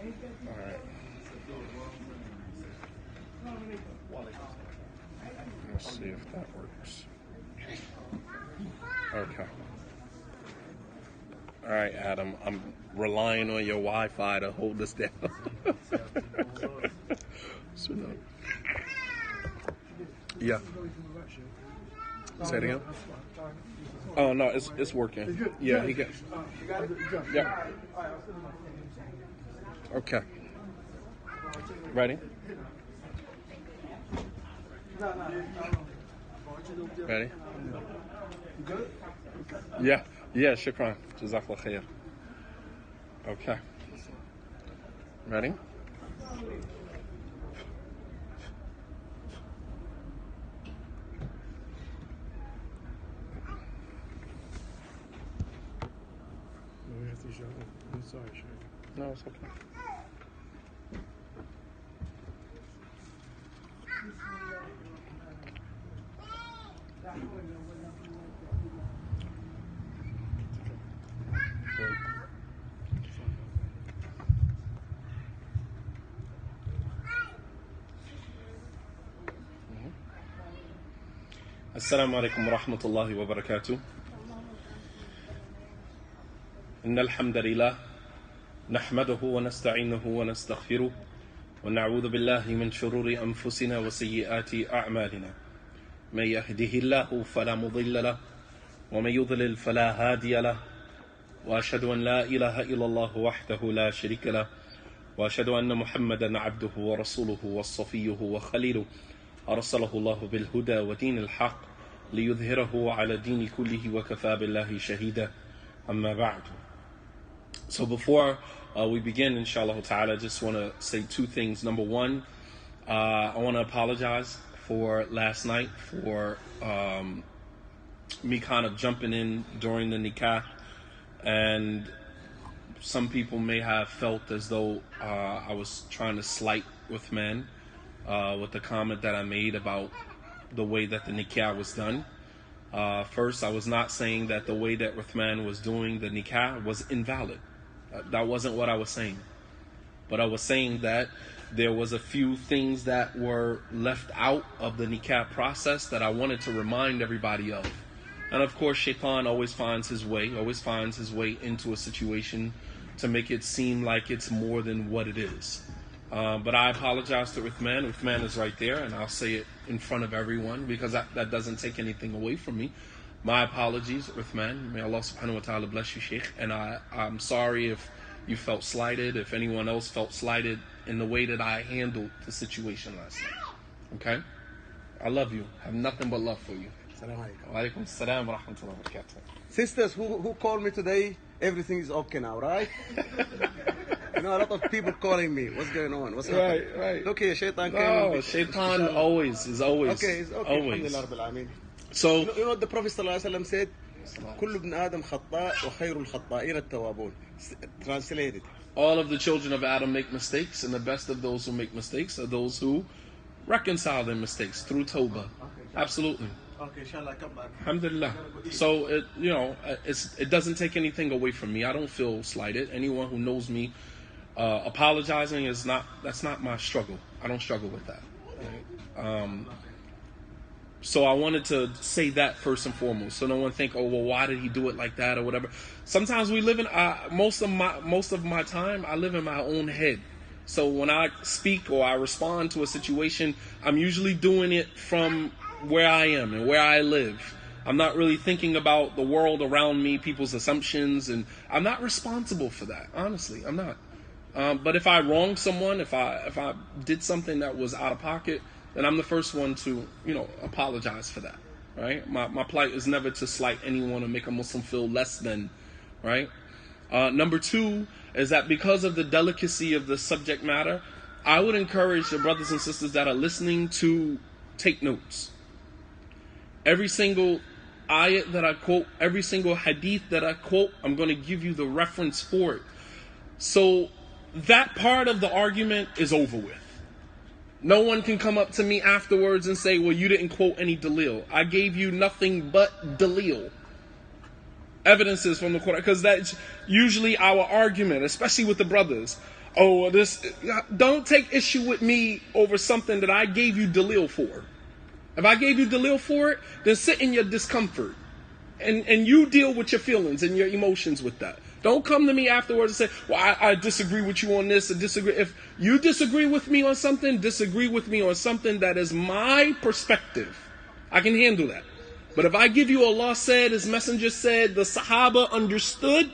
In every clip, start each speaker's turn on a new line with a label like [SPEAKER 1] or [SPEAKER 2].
[SPEAKER 1] Alright. Let's see if that works. Okay. Alright, Adam. I'm relying on your Wi-Fi to hold us down. Yeah. Say it again. Oh no, it's working. Yeah, he got. Yeah. Okay. Ready? Ready?
[SPEAKER 2] Good?
[SPEAKER 1] Yeah. Yeah, shukran. Jazakallah khair. Okay. Ready? No, it's okay. Assalamu alaikum wa rahmatullahi wa barakatuh. إن الحمد لله نحمده ونستعينه ونستغفره ونعوذ بالله من شرور أنفسنا وسيئات أعمالنا من يهده الله فلا مضل له ومن يضلل فلا هادي له وأشهد أن لا إله إلا الله وحده لا شريك له وأشهد أن محمدا عبده ورسوله وصفيه وخليله أرسله الله بالهدى ودين الحق ليظهره على الدين كله وكفى بالله شهيدا أما بعد. So before we begin, inshallah ta'ala, I just want to say two things. Number one, I want to apologize for last night, for me kind of jumping in during the nikah. And some people may have felt as though I was trying to slight with men with the comment that I made about the way that the nikah was done. First, I was not saying that the way that Uthman was doing the nikah was invalid. That wasn't what I was saying. But I was saying that there was a few things that were left out of the nikah process that I wanted to remind everybody of. And of course, shaitan always finds his way into a situation to make it seem like it's more than what it is. But I apologize to Uthman. Uthman is right there, and I'll say it in front of everyone because that doesn't take anything away from me. My apologies, Uthman. May Allah subhanahu wa ta'ala bless you, Sheikh. And I'm sorry if you felt slighted, if anyone else felt slighted in the way that I handled the situation last night. Okay? I love you. I have nothing but love for you.
[SPEAKER 2] Assalamu alaikum.
[SPEAKER 1] Wa alaikum assalam wa rahmatullahi wa barakatuh.
[SPEAKER 2] Sisters who called me today, everything is okay now, right? You know, a lot of people calling me. What's going on? What's happening?
[SPEAKER 1] Right.
[SPEAKER 2] Look here, shaitan came.
[SPEAKER 1] No, shaitan always is always.
[SPEAKER 2] Okay, it's okay.
[SPEAKER 1] Always.
[SPEAKER 2] Alhamdulillah Rabbil Alameen.
[SPEAKER 1] So,
[SPEAKER 2] you know what the Prophet ﷺ said? كل ابن آدم خطاء وخير الخطائين التوابون. Translated.
[SPEAKER 1] All of the children of Adam make mistakes, and the best of those who make mistakes are those who reconcile their mistakes through Tawbah. Absolutely.
[SPEAKER 2] Okay, inshallah, come back.
[SPEAKER 1] Alhamdulillah. So it doesn't take anything away from me. I don't feel slighted. Anyone who knows me, apologizing that's not my struggle. I don't struggle with that. Right? So I wanted to say that first and foremost, so no one think, oh well, why did he do it like that or whatever. Sometimes we live in most of my time I live in my own head. So when I speak or I respond to a situation, I'm usually doing it from where I am and where I live. I'm not really thinking about the world around me, people's assumptions, and I'm not responsible for that. Honestly, I'm not. But if I wronged someone, if I did something that was out of pocket, then I'm the first one to, apologize for that, right? My plight is never to slight anyone or make a Muslim feel less than, right? Number two is that because of the delicacy of the subject matter, I would encourage the brothers and sisters that are listening to take notes. Every single ayat that I quote, every single hadith that I quote, I'm going to give you the reference for it. So that part of the argument is over with. No one can come up to me afterwards and say, well, you didn't quote any dalil. I gave you nothing but dalil. Evidences from the Quran. Because that's usually our argument, especially with the brothers. Oh, this, don't take issue with me over something that I gave you dalil for. If I gave you dalil for it, then sit in your discomfort. And you deal with your feelings and your emotions with that. Don't come to me afterwards and say, well, I disagree with you on this. I disagree. If you disagree with me on something, disagree with me on something that is my perspective. I can handle that. But if I give you Allah said, His Messenger said, the Sahaba understood,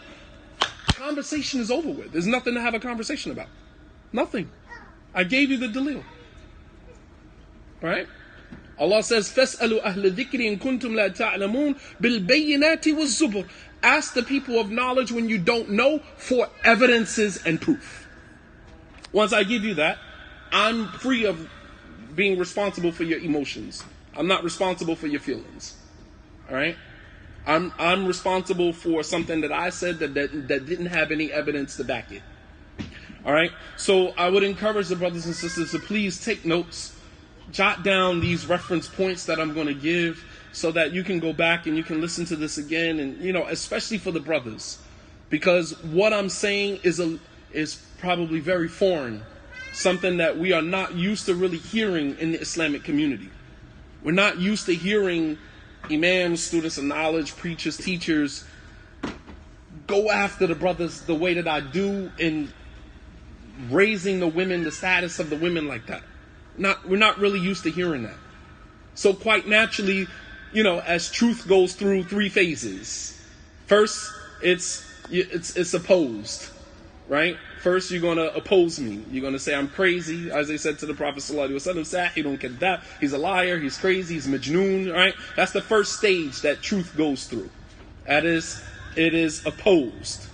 [SPEAKER 1] conversation is over with. There's nothing to have a conversation about. Nothing. I gave you the dalil. Right? Allah says, فَاسْأَلُوا أَهْلَ ذِكْرِ إِن كُنْتُمْ لَا تَعْلَمُونَ بِالْبَيِّنَاتِ وَالزُّبُرِ. Ask the people of knowledge when you don't know for evidences and proof. Once I give you that, I'm free of being responsible for your emotions. I'm not responsible for your feelings. All right? I'm responsible for something that I said that didn't have any evidence to back it. All right? So I would encourage the brothers and sisters to please take notes. Jot down these reference points that I'm going to give so that you can go back and you can listen to this again, and especially for the brothers, because what I'm saying is probably very foreign, something that we are not used to really hearing in the Islamic community. We're not used to hearing imams, students of knowledge, preachers, teachers go after the brothers the way that I do in raising the women, the status of the women like that. We're not really used to hearing that. So quite naturally, as truth goes through three phases. First, it's opposed, right? First, you're going to oppose me. You're going to say I'm crazy, as they said to the Prophet sallallahu alaihi wasallam, Sahih, don't get that. He's a liar, he's crazy, he's majnoon, right? That's the first stage that truth goes through. That is, it is opposed.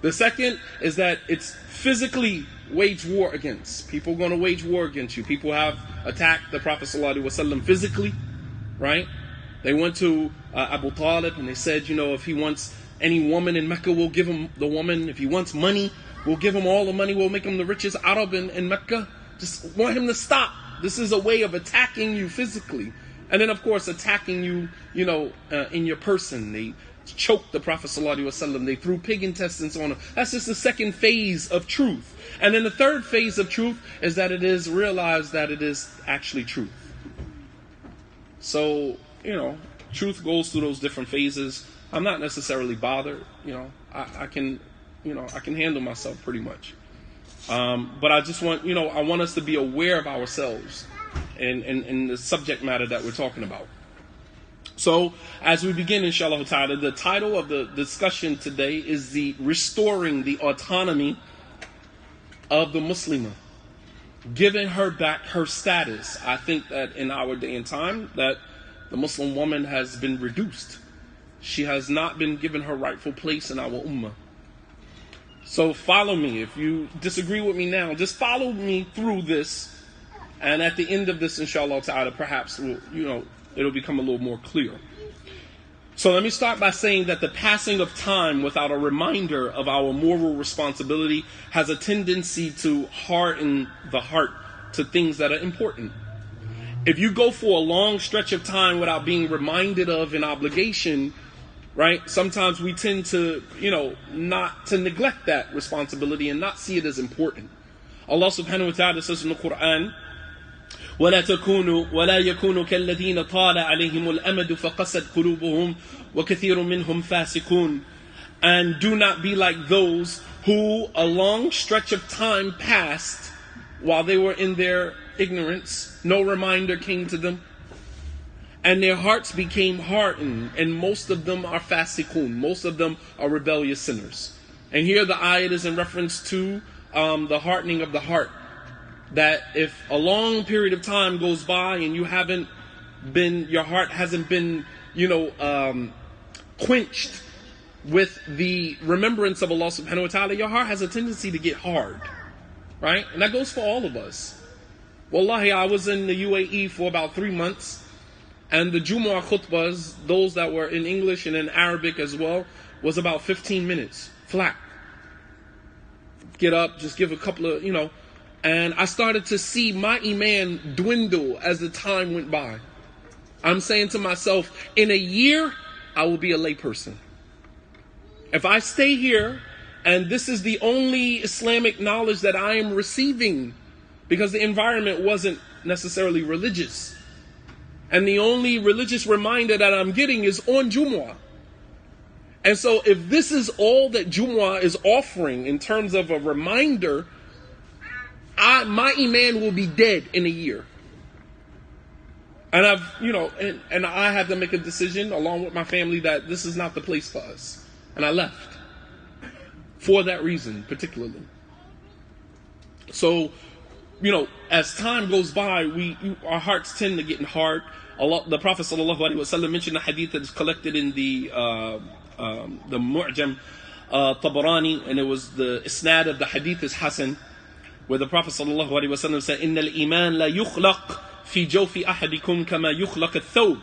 [SPEAKER 1] The second is that it's physically wage war against. People are going to wage war against you. People have attacked the Prophet ﷺ physically, right? They went to Abu Talib and they said, if he wants any woman in Mecca, we'll give him the woman. If he wants money, we'll give him all the money. We'll make him the richest Arab in Mecca. Just want him to stop. This is a way of attacking you physically. And then, of course, attacking you, in your person. They choked the Prophet ﷺ. They threw pig intestines on him. That's just the second phase of truth. And then the third phase of truth is that it is realized that it is actually truth. So, truth goes through those different phases. I'm not necessarily bothered. I can handle myself pretty much. But I just want, I want us to be aware of ourselves and the subject matter that we're talking about. So, as we begin, inshallah ta'ala, the title of the discussion today is the restoring the autonomy of the Muslimah, giving her back her status. I think that in our day and time that the Muslim woman has been reduced. She has not been given her rightful place in our ummah. So follow me. If you disagree with me now, just follow me through this. And at the end of this, inshallah ta'ala, perhaps it'll become a little more clear. So let me start by saying that the passing of time without a reminder of our moral responsibility has a tendency to harden the heart to things that are important. If you go for a long stretch of time without being reminded of an obligation, right, sometimes we tend to, not to neglect that responsibility and not see it as important. Allah subhanahu wa ta'ala says in the Quran, ولا يكونوا كالذين طال عليهم الأمد فقست قلوبهم وكثير منهم فاسقون. And do not be like those who a long stretch of time passed while they were in their ignorance. No reminder came to them. And their hearts became hardened. And most of them are fasiqun. Most of them are rebellious sinners. And here the ayat is in reference to the hardening of the heart. That if a long period of time goes by and your heart hasn't been, quenched with the remembrance of Allah subhanahu wa ta'ala, your heart has a tendency to get hard, right? And that goes for all of us. Wallahi, I was in the UAE for about 3 months, and the Jumu'ah khutbahs, those that were in English and in Arabic as well, was about 15 minutes, flat. Get up, just give a couple of, and I started to see my iman dwindle as the time went by. I'm saying to myself, in a year, I will be a layperson. If I stay here And this is the only Islamic knowledge that I am receiving, because the environment wasn't necessarily religious. And the only religious reminder that I'm getting is on Jumu'ah. And so if this is all that Jumu'ah is offering in terms of a reminder, my iman will be dead in a year. And and I had to make a decision along with my family that this is not the place for us. And I left. For that reason, particularly. So, as time goes by, our hearts tend to get hard. The Prophet ﷺ mentioned a hadith that is collected in the Mu'jam Tabarani, and it was the isnad of the hadith is Hasan, where the Prophet ﷺ said, "Inna al-iman la yukhlaq fi jawfi ahadikum kama yukhlaq al-thawb."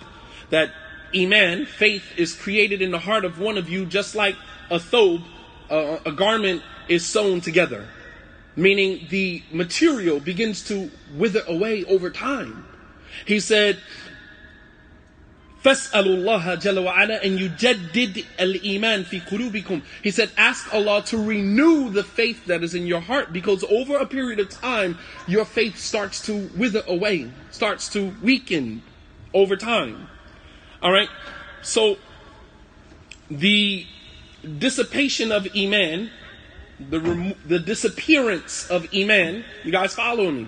[SPEAKER 1] That iman, faith, is created in the heart of one of you just like a thawb, a garment, is sewn together. Meaning the material begins to wither away over time. He said, فَاسْأَلُوا اللَّهَ جَلَّ وَعَلَا أَنْ يُجَدِّدْ الْإِيمَانِ فِي قُلُوبِكُمْ. He said, ask Allah to renew the faith that is in your heart, because over a period of time, your faith starts to wither away, starts to weaken over time. Alright? So, the dissipation of Iman, the disappearance of Iman, you guys follow me?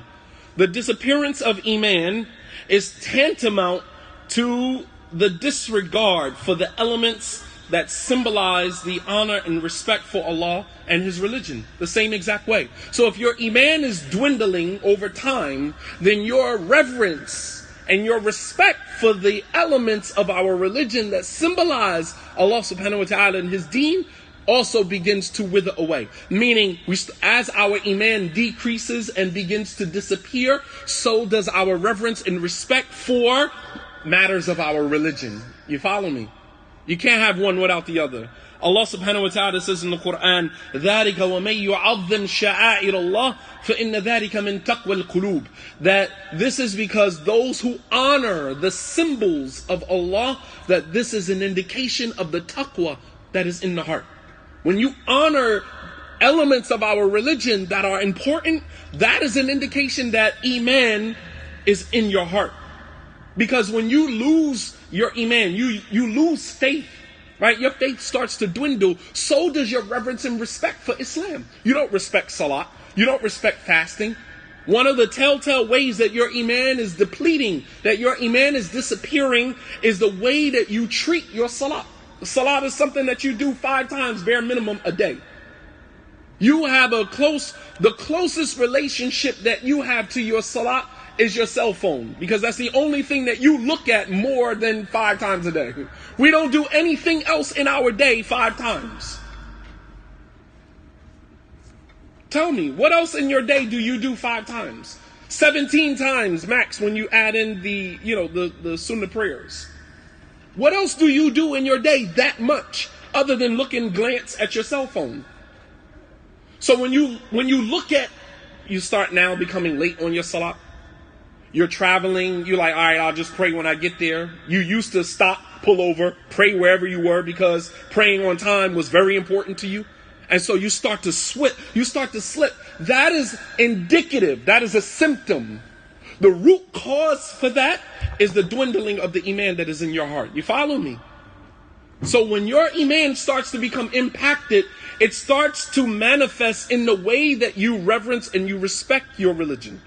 [SPEAKER 1] The disappearance of Iman is tantamount to the disregard for the elements that symbolize the honor and respect for Allah and His religion, the same exact way. So if your Iman is dwindling over time, then your reverence and your respect for the elements of our religion that symbolize Allah subhanahu wa ta'ala and His deen also begins to wither away. Meaning, as our iman decreases and begins to disappear, so does our reverence and respect for matters of our religion. You follow me? You can't have one without the other. Allah subhanahu wa ta'ala says in the Quran, ذَلِكَ وَمَن يُعَظِّمْ شَعَائِرَ اللَّهِ فَإِنَّ ذَلِكَ مِن تَقْوَى الْقُلُوبِ. That this is because those who honor the symbols of Allah, that this is an indication of the taqwa that is in the heart. When you honor elements of our religion that are important, that is an indication that Iman is in your heart. Because when you lose your Iman, you lose faith, right? Your faith starts to dwindle. So does your reverence and respect for Islam. You don't respect Salat. You don't respect fasting. One of the telltale ways that your Iman is depleting, that your Iman is disappearing, is the way that you treat your Salat. Salat is something that you do 5 times bare minimum a day. You have the closest relationship that you have to your Salat is your cell phone, because that's the only thing that you look at more than 5 times a day. We don't do anything else in our day 5 times. Tell me, what else in your day do you do 5 times? 17 times max when you add in the Sunnah prayers. What else do you do in your day that much other than glance at your cell phone? So when you look at, you start now becoming late on your salat. You're traveling, you're like, all right, I'll just pray when I get there. You used to stop, pull over, pray wherever you were because praying on time was very important to you. And so you start to slip. That is indicative. That is a symptom. The root cause for that is the dwindling of the Iman that is in your heart. You follow me? So when your Iman starts to become impacted, it starts to manifest in the way that you reverence and you respect your religion.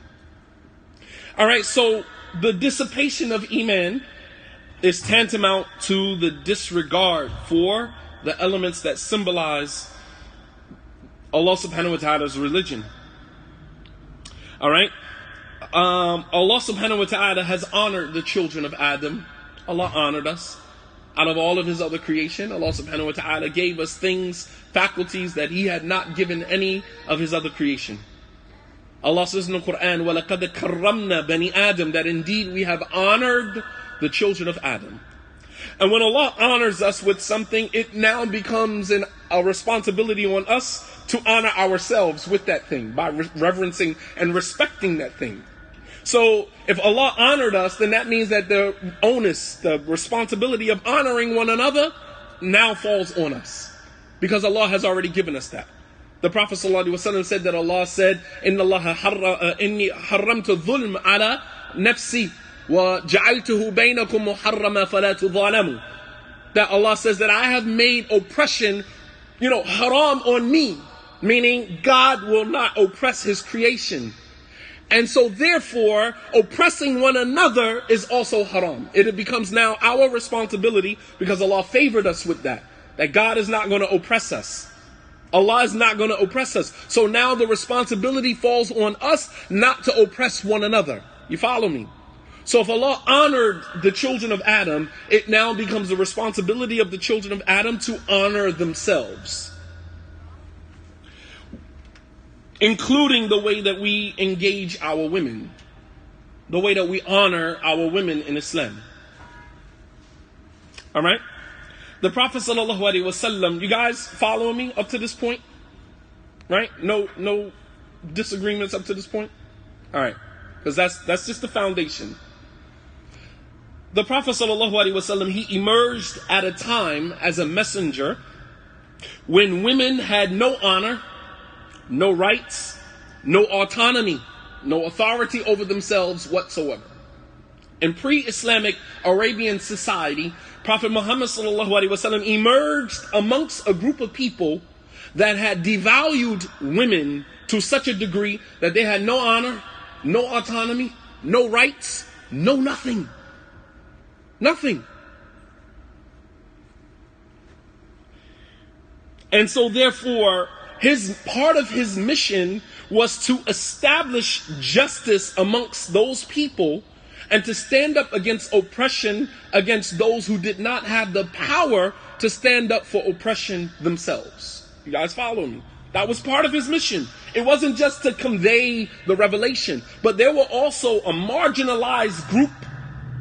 [SPEAKER 1] Alright, so the dissipation of Iman is tantamount to the disregard for the elements that symbolize Allah subhanahu wa ta'ala's religion. Alright? Allah subhanahu wa ta'ala has honored the children of Adam. Allah honored us. Out of all of His other creation, Allah subhanahu wa ta'ala gave us things, faculties that He had not given any of His other creation. Allah says in the Quran, وَلَقَدْ كَرَّمْنَا بَنِي Adam, that indeed we have honored the children of Adam. And when Allah honors us with something, it now becomes a responsibility on us to honor ourselves with that thing by reverencing and respecting that thing. So if Allah honored us, then that means that the onus, the responsibility of honoring one another now falls on us. Because Allah has already given us that. The Prophet ﷺ said that Allah said, إِنَّ اللَّهَ إِنِّي حَرَّمْتُ الظُّلْمَ عَلَى نَفْسِي وَجَعَلْتُهُ بَيْنَكُمْ مُحَرَّمًا فَلَا تُظَالَمُوا. That Allah says that I have made oppression, haram on me. Meaning God will not oppress His creation. And so therefore, oppressing one another is also haram. It becomes now our responsibility, because Allah favored us with that God is not going to oppress us. Allah is not going to oppress us. So now the responsibility falls on us not to oppress one another. You follow me? So if Allah honored the children of Adam, it now becomes the responsibility of the children of Adam to honor themselves. Including the way that we engage our women. The way that we honor our women in Islam. Alright? The Prophet ﷺ, you guys following me up to this point? Right? No disagreements up to this point? Alright. Because that's just the foundation. The Prophet ﷺ, he emerged at a time as a messenger when women had no honor, no rights, no autonomy, no authority over themselves whatsoever. In pre-Islamic Arabian society, Prophet Muhammad ﷺ emerged amongst a group of people that had devalued women to such a degree that they had no honor, no autonomy, no rights, no nothing. Nothing. And so therefore, part of his mission was to establish justice amongst those people and to stand up against oppression against those who did not have the power to stand up for oppression themselves. You guys follow me? That was part of his mission. It wasn't just to convey the revelation, but there were also a marginalized group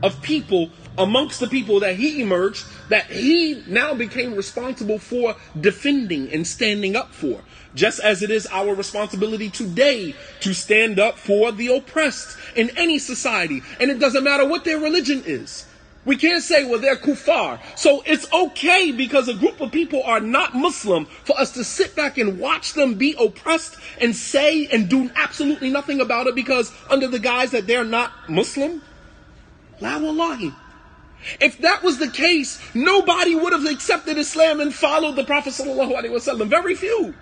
[SPEAKER 1] of people amongst the people that he emerged that he now became responsible for defending and standing up for. Just as it is our responsibility today to stand up for the oppressed in any society. And it doesn't matter what their religion is. We can't say, well, they're kuffar. So it's okay because a group of people are not Muslim for us to sit back and watch them be oppressed and say and do absolutely nothing about it because under the guise that they're not Muslim? La wallahi. If that was the case, nobody would have accepted Islam and followed the Prophet ﷺ. Very few.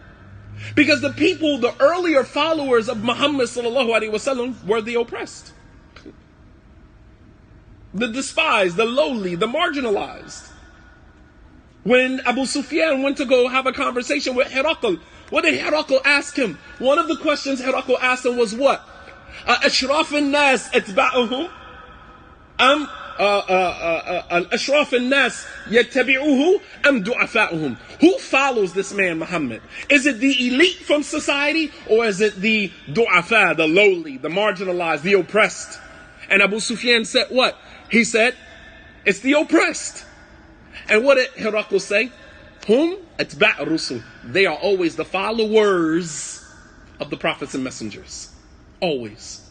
[SPEAKER 1] Because the people, the earlier followers of Muhammad ﷺ were the oppressed. The despised, the lowly, the marginalized. When Abu Sufyan went to go have a conversation with Herakl, what did Herakl ask him? One of the questions Herakl asked him was what? أشراف الناس اتبعهم أم أشراف الناس يتبعوه أم ضعفاؤهم? Who follows this man Muhammad? Is it the elite from society or is it the du'afa, the lowly, the marginalized, the oppressed? And Abu Sufyan said what? He said, it's the oppressed. And what did Herakl say? Hum atba' rusul. They are always the followers of the prophets and messengers. Always.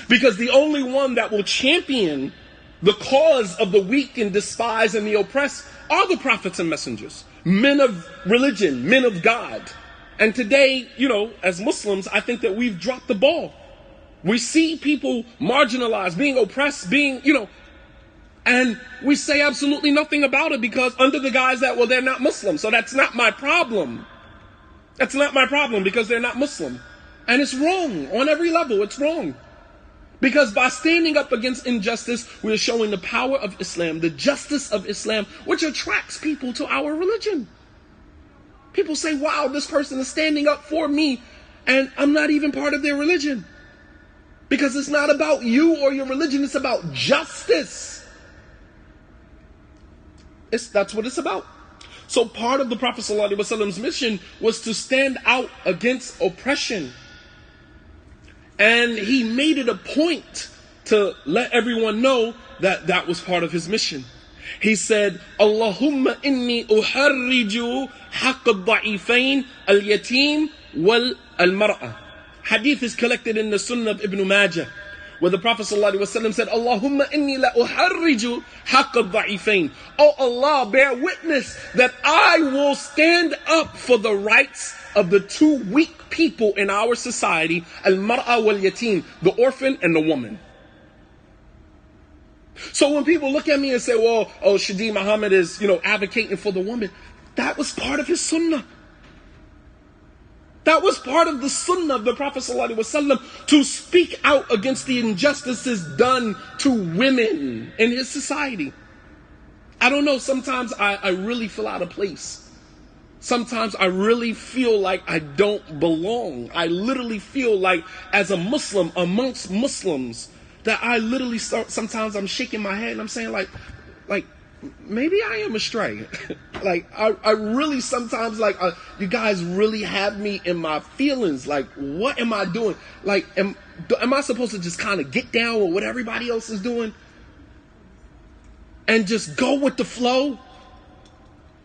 [SPEAKER 1] Because the only one that will champion the cause of the weak and despised and the oppressed are the prophets and messengers. Men of religion, men of God. And today, as Muslims, I think that we've dropped the ball. We see people marginalized, being oppressed, and we say absolutely nothing about it because under the guise that, well, they're not Muslim. So that's not my problem. That's not my problem because they're not Muslim. And it's wrong on every level. It's wrong. Because by standing up against injustice, we are showing the power of Islam, the justice of Islam, which attracts people to our religion. People say, wow, this person is standing up for me, and I'm not even part of their religion. Because it's not about you or your religion, it's about justice. That's what it's about. So part of the Prophet ﷺ's mission was to stand out against oppression. And he made it a point to let everyone know that that was part of his mission. He said, Allahumma inni uharriju haqq al-da'ifain al-yatim wal-al-mar'a. Hadith is collected in the Sunnah of Ibn Majah, where the Prophet ﷺ said, Allahumma inni la uharriju haqqa dha'ifain. Oh Allah, bear witness that I will stand up for the rights of the two weak people in our society, al-mar'a wal-yatim, the orphan and the woman. So when people look at me and say, well, oh, Shadeed Muhammad is, advocating for the woman, that was part of his sunnah. That was part of the sunnah of the Prophet ﷺ, to speak out against the injustices done to women in his society. I don't know, sometimes I really feel out of place. Sometimes I really feel like I don't belong. I literally feel like, as a Muslim amongst Muslims, that I literally sometimes I'm shaking my head and I'm saying like maybe I am astray. Like I really sometimes you guys really have me in my feelings. Like, what am I doing? Like, am I supposed to just kind of get down with what everybody else is doing and just go with the flow?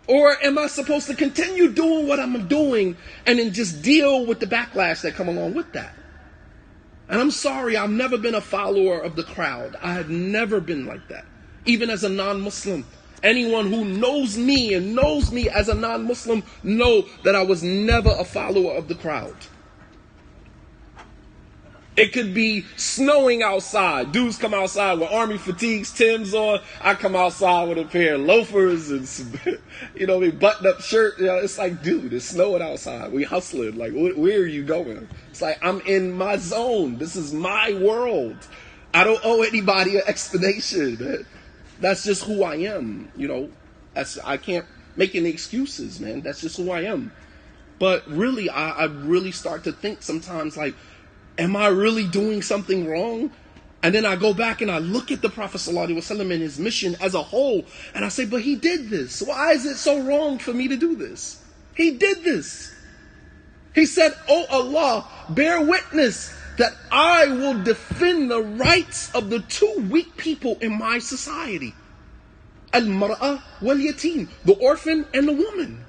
[SPEAKER 1] Or am I supposed to continue doing what I'm doing and then just deal with the backlash that come along with that? And I'm sorry, I've never been a follower of the crowd. I have never been like that. Even as a non-Muslim. Anyone who knows me and knows me as a non-Muslim know that I was never a follower of the crowd. It could be snowing outside. Dudes come outside with army fatigues, Timbs on. I come outside with a pair of loafers and some, buttoned up shirt. It's like, dude, it's snowing outside. We hustling. Like, where are you going? It's like, I'm in my zone. This is my world. I don't owe anybody an explanation. That's just who I am. I can't make any excuses, man. That's just who I am. But really, I really start to think sometimes, like, am I really doing something wrong? And then I go back and I look at the Prophet ﷺ and his mission as a whole, and I say, but he did this. Why is it so wrong for me to do this? He did this. He said, oh Allah, bear witness that I will defend the rights of the two weak people in my society. Al-mar'a wal-yatim, the orphan and the woman.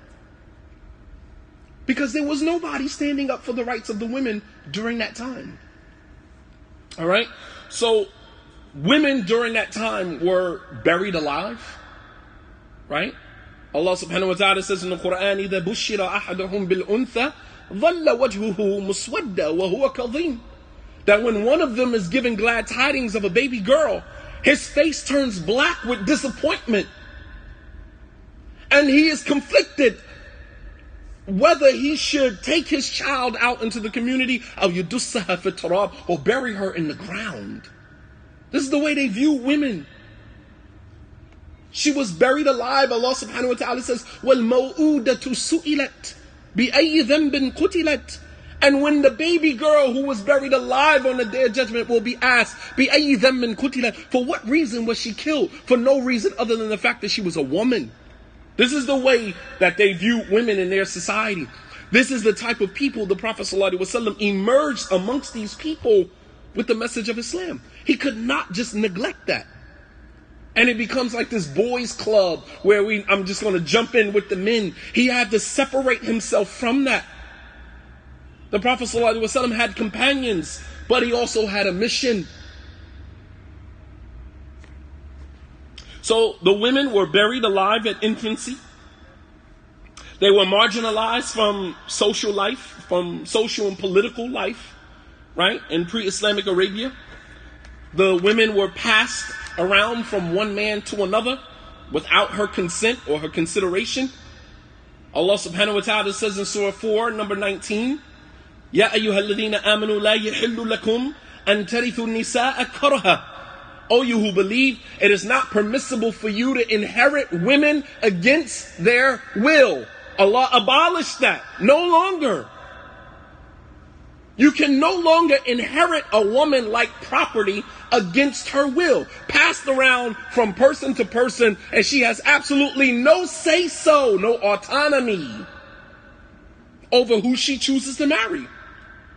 [SPEAKER 1] Because there was nobody standing up for the rights of the women during that time. All right? So, women during that time were buried alive. Right? Allah subhanahu wa ta'ala says in the Quran, إِذَا بُشِّرَ أَحَدُهُمْ بِالْأُنْثَى ظَلَّ وَجْهُهُ مُسْوَدًّا وَهُوَ كَظِيمٌ. That when one of them is given glad tidings of a baby girl, his face turns black with disappointment. And he is conflicted whether he should take his child out into the community or bury her in the ground. This is the way they view women. She was buried alive. Allah subhanahu wa ta'ala says, وَالْمَوْءُودَةُ سُئِلَتْ بِأَيِّ ذَنْبٍ قُتِلَتْ. And when the baby girl who was buried alive on the day of judgment will be asked, بِأَيِّ ذَنْبٍ قُتِلَتْ, for what reason was she killed? For no reason other than the fact that she was a woman. This is the way that they view women in their society. This is the type of people the Prophet ﷺ emerged amongst these people with the message of Islam. He could not just neglect that. And it becomes like this boys' club where I'm just going to jump in with the men. He had to separate himself from that. The Prophet ﷺ had companions, but he also had a mission. So the women were buried alive at infancy. They were marginalized from social life, from social and political life, right? In pre-Islamic Arabia, the women were passed around from one man to another without her consent or her consideration. Allah subhanahu wa ta'ala says in Surah 4, number 19, يَا أَيُّهَا الَّذِينَ آمَنُوا لَا يَحِلُّ لَكُمْ أَن تَرِثُوا النِّسَاءَ كَرْهًا. O you who believe, it is not permissible for you to inherit women against their will. Allah abolished that. No longer. You can no longer inherit a woman like property against her will, passed around from person to person, and she has absolutely no say-so, no autonomy over who she chooses to marry.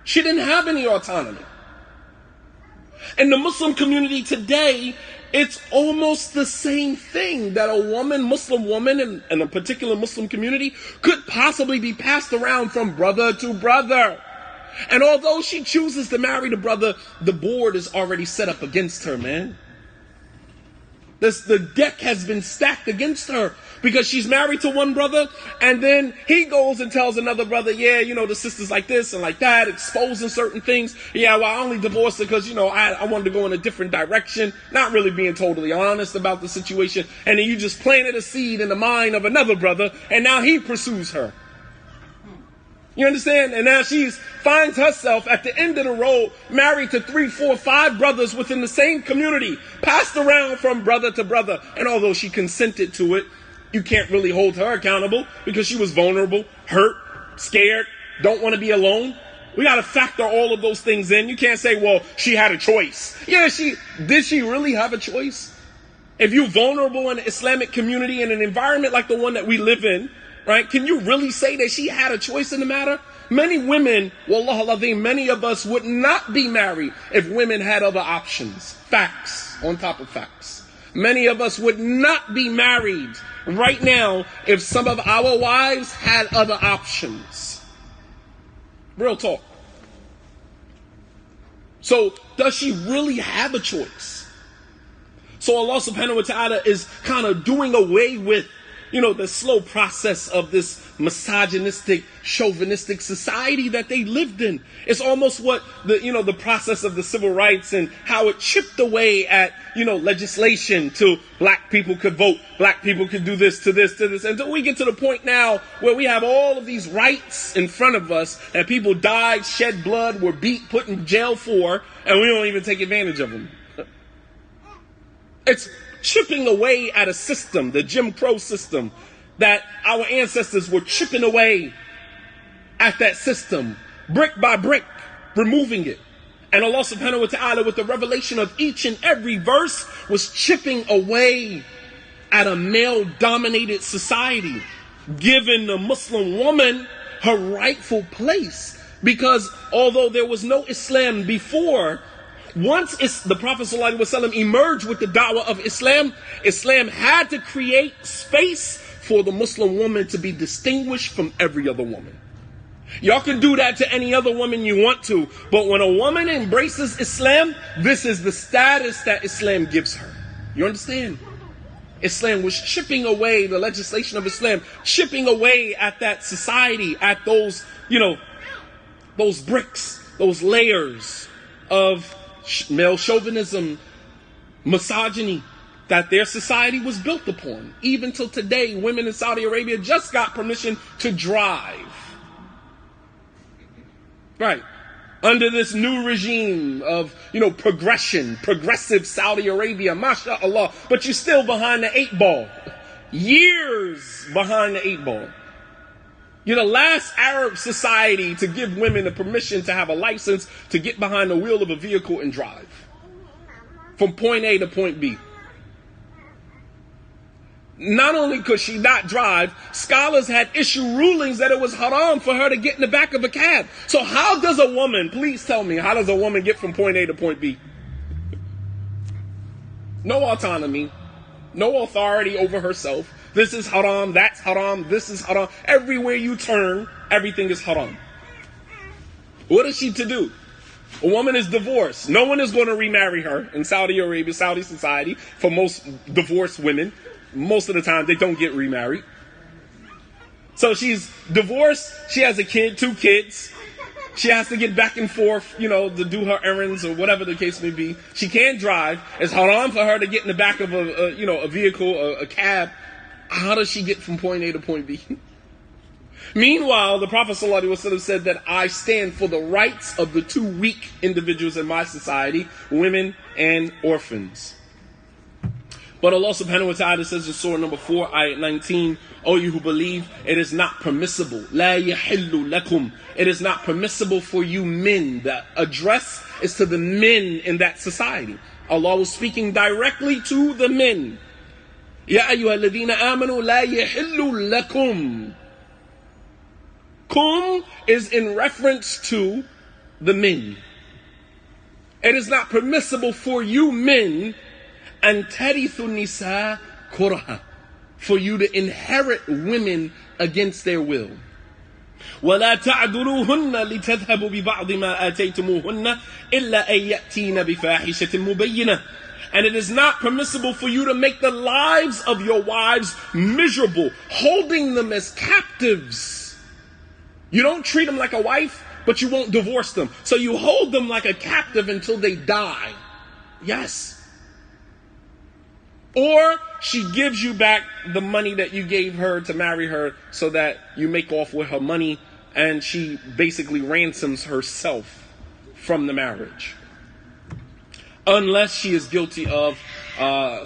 [SPEAKER 1] She didn't have any autonomy. In the Muslim community today, it's almost the same thing, that a woman, Muslim woman in a particular Muslim community could possibly be passed around from brother to brother. And although she chooses to marry the brother, the board is already set up against her, man. The deck has been stacked against her because she's married to one brother, and then he goes and tells another brother, yeah, the sister's like this and like that, exposing certain things. Yeah, well, I only divorced her because, I wanted to go in a different direction, not really being totally honest about the situation. And then you just planted a seed in the mind of another brother, and now he pursues her. You understand? And now she finds herself at the end of the road, married to 3, 4, 5 brothers within the same community, passed around from brother to brother. And although she consented to it, you can't really hold her accountable because she was vulnerable, hurt, scared, don't want to be alone. We got to factor all of those things in. You can't say, well, she had a choice. Yeah, did she really have a choice? If you're vulnerable in the Islamic community in an environment like the one that we live in, right? Can you really say that she had a choice in the matter? Many women, wallah al-azim, many of us would not be married if women had other options. Facts on top of facts. Many of us would not be married right now if some of our wives had other options. Real talk. So, does she really have a choice? So Allah subhanahu wa ta'ala is kind of doing away with the slow process of this misogynistic, chauvinistic society that they lived in. It's almost what the process of the civil rights and how it chipped away at, legislation to black people could vote, black people could do this, to this, until we get to the point now where we have all of these rights in front of us that people died, shed blood, were beat, put in jail for, and we don't even take advantage of them. It's chipping away at a system, the Jim Crow system, that our ancestors were chipping away at that system, brick by brick, removing it. And Allah subhanahu wa ta'ala, with the revelation of each and every verse, was chipping away at a male-dominated society, giving the Muslim woman her rightful place. Because although there was no Islam before, once the Prophet ﷺ emerged with the da'wah of Islam, Islam had to create space for the Muslim woman to be distinguished from every other woman. Y'all can do that to any other woman you want to, but when a woman embraces Islam, this is the status that Islam gives her. You understand? Islam was chipping away, the legislation of Islam, chipping away at that society, at those, those bricks, those layers of male chauvinism, misogyny that their society was built upon. Even till today, women in Saudi Arabia just got permission to drive. Right. Under this new regime of, progressive Saudi Arabia, mashallah, but you're still behind the 8 ball. Years behind the 8 ball. You're the last Arab society to give women the permission to have a license to get behind the wheel of a vehicle and drive from point A to point B. Not only could she not drive, scholars had issued rulings that it was haram for her to get in the back of a cab. So how does a woman, please tell me, how does a woman get from point A to point B? No autonomy, no authority over herself. This is haram, that's haram, this is haram. Everywhere you turn, everything is haram. What is she to do? A woman is divorced. No one is going to remarry her in Saudi Arabia, Saudi society. For most divorced women, most of the time they don't get remarried. So she's divorced, she has a kid, 2 kids. She has to get back and forth, to do her errands or whatever the case may be. She can't drive. It's haram for her to get in the back of a vehicle, a cab. How does she get from point A to point B? Meanwhile, the Prophet ﷺ said that I stand for the rights of the 2 weak individuals in my society, women and orphans. But Allah subhanahu wa ta'ala says in Surah number 4, ayat 19, O you who believe, it is not permissible. La yahillu lakum. It is not permissible for you men. The address is to the men in that society. Allah was speaking directly to the men. Ya ayyuha alladhina amanu la yahillu lakum. Kum is in reference to the men. It is not permissible for you men and tarithu nisa kurha, for you to inherit women against their will. وَلَا تَعْدُلُوهُنَّ لِتَذْهَبُوا بِبَعْضِ مَا آتَيْتُمُوهُنَّ إِلَّا أَن يَأْتِينَ بِفَاحِشَةٍ مُبَيِّنَةٍ. And it is not permissible for you to make the lives of your wives miserable, holding them as captives. You don't treat them like a wife, but you won't divorce them. So you hold them like a captive until they die. Yes. Or she gives you back the money that you gave her to marry her so that you make off with her money, and she basically ransoms herself from the marriage. Unless she is guilty of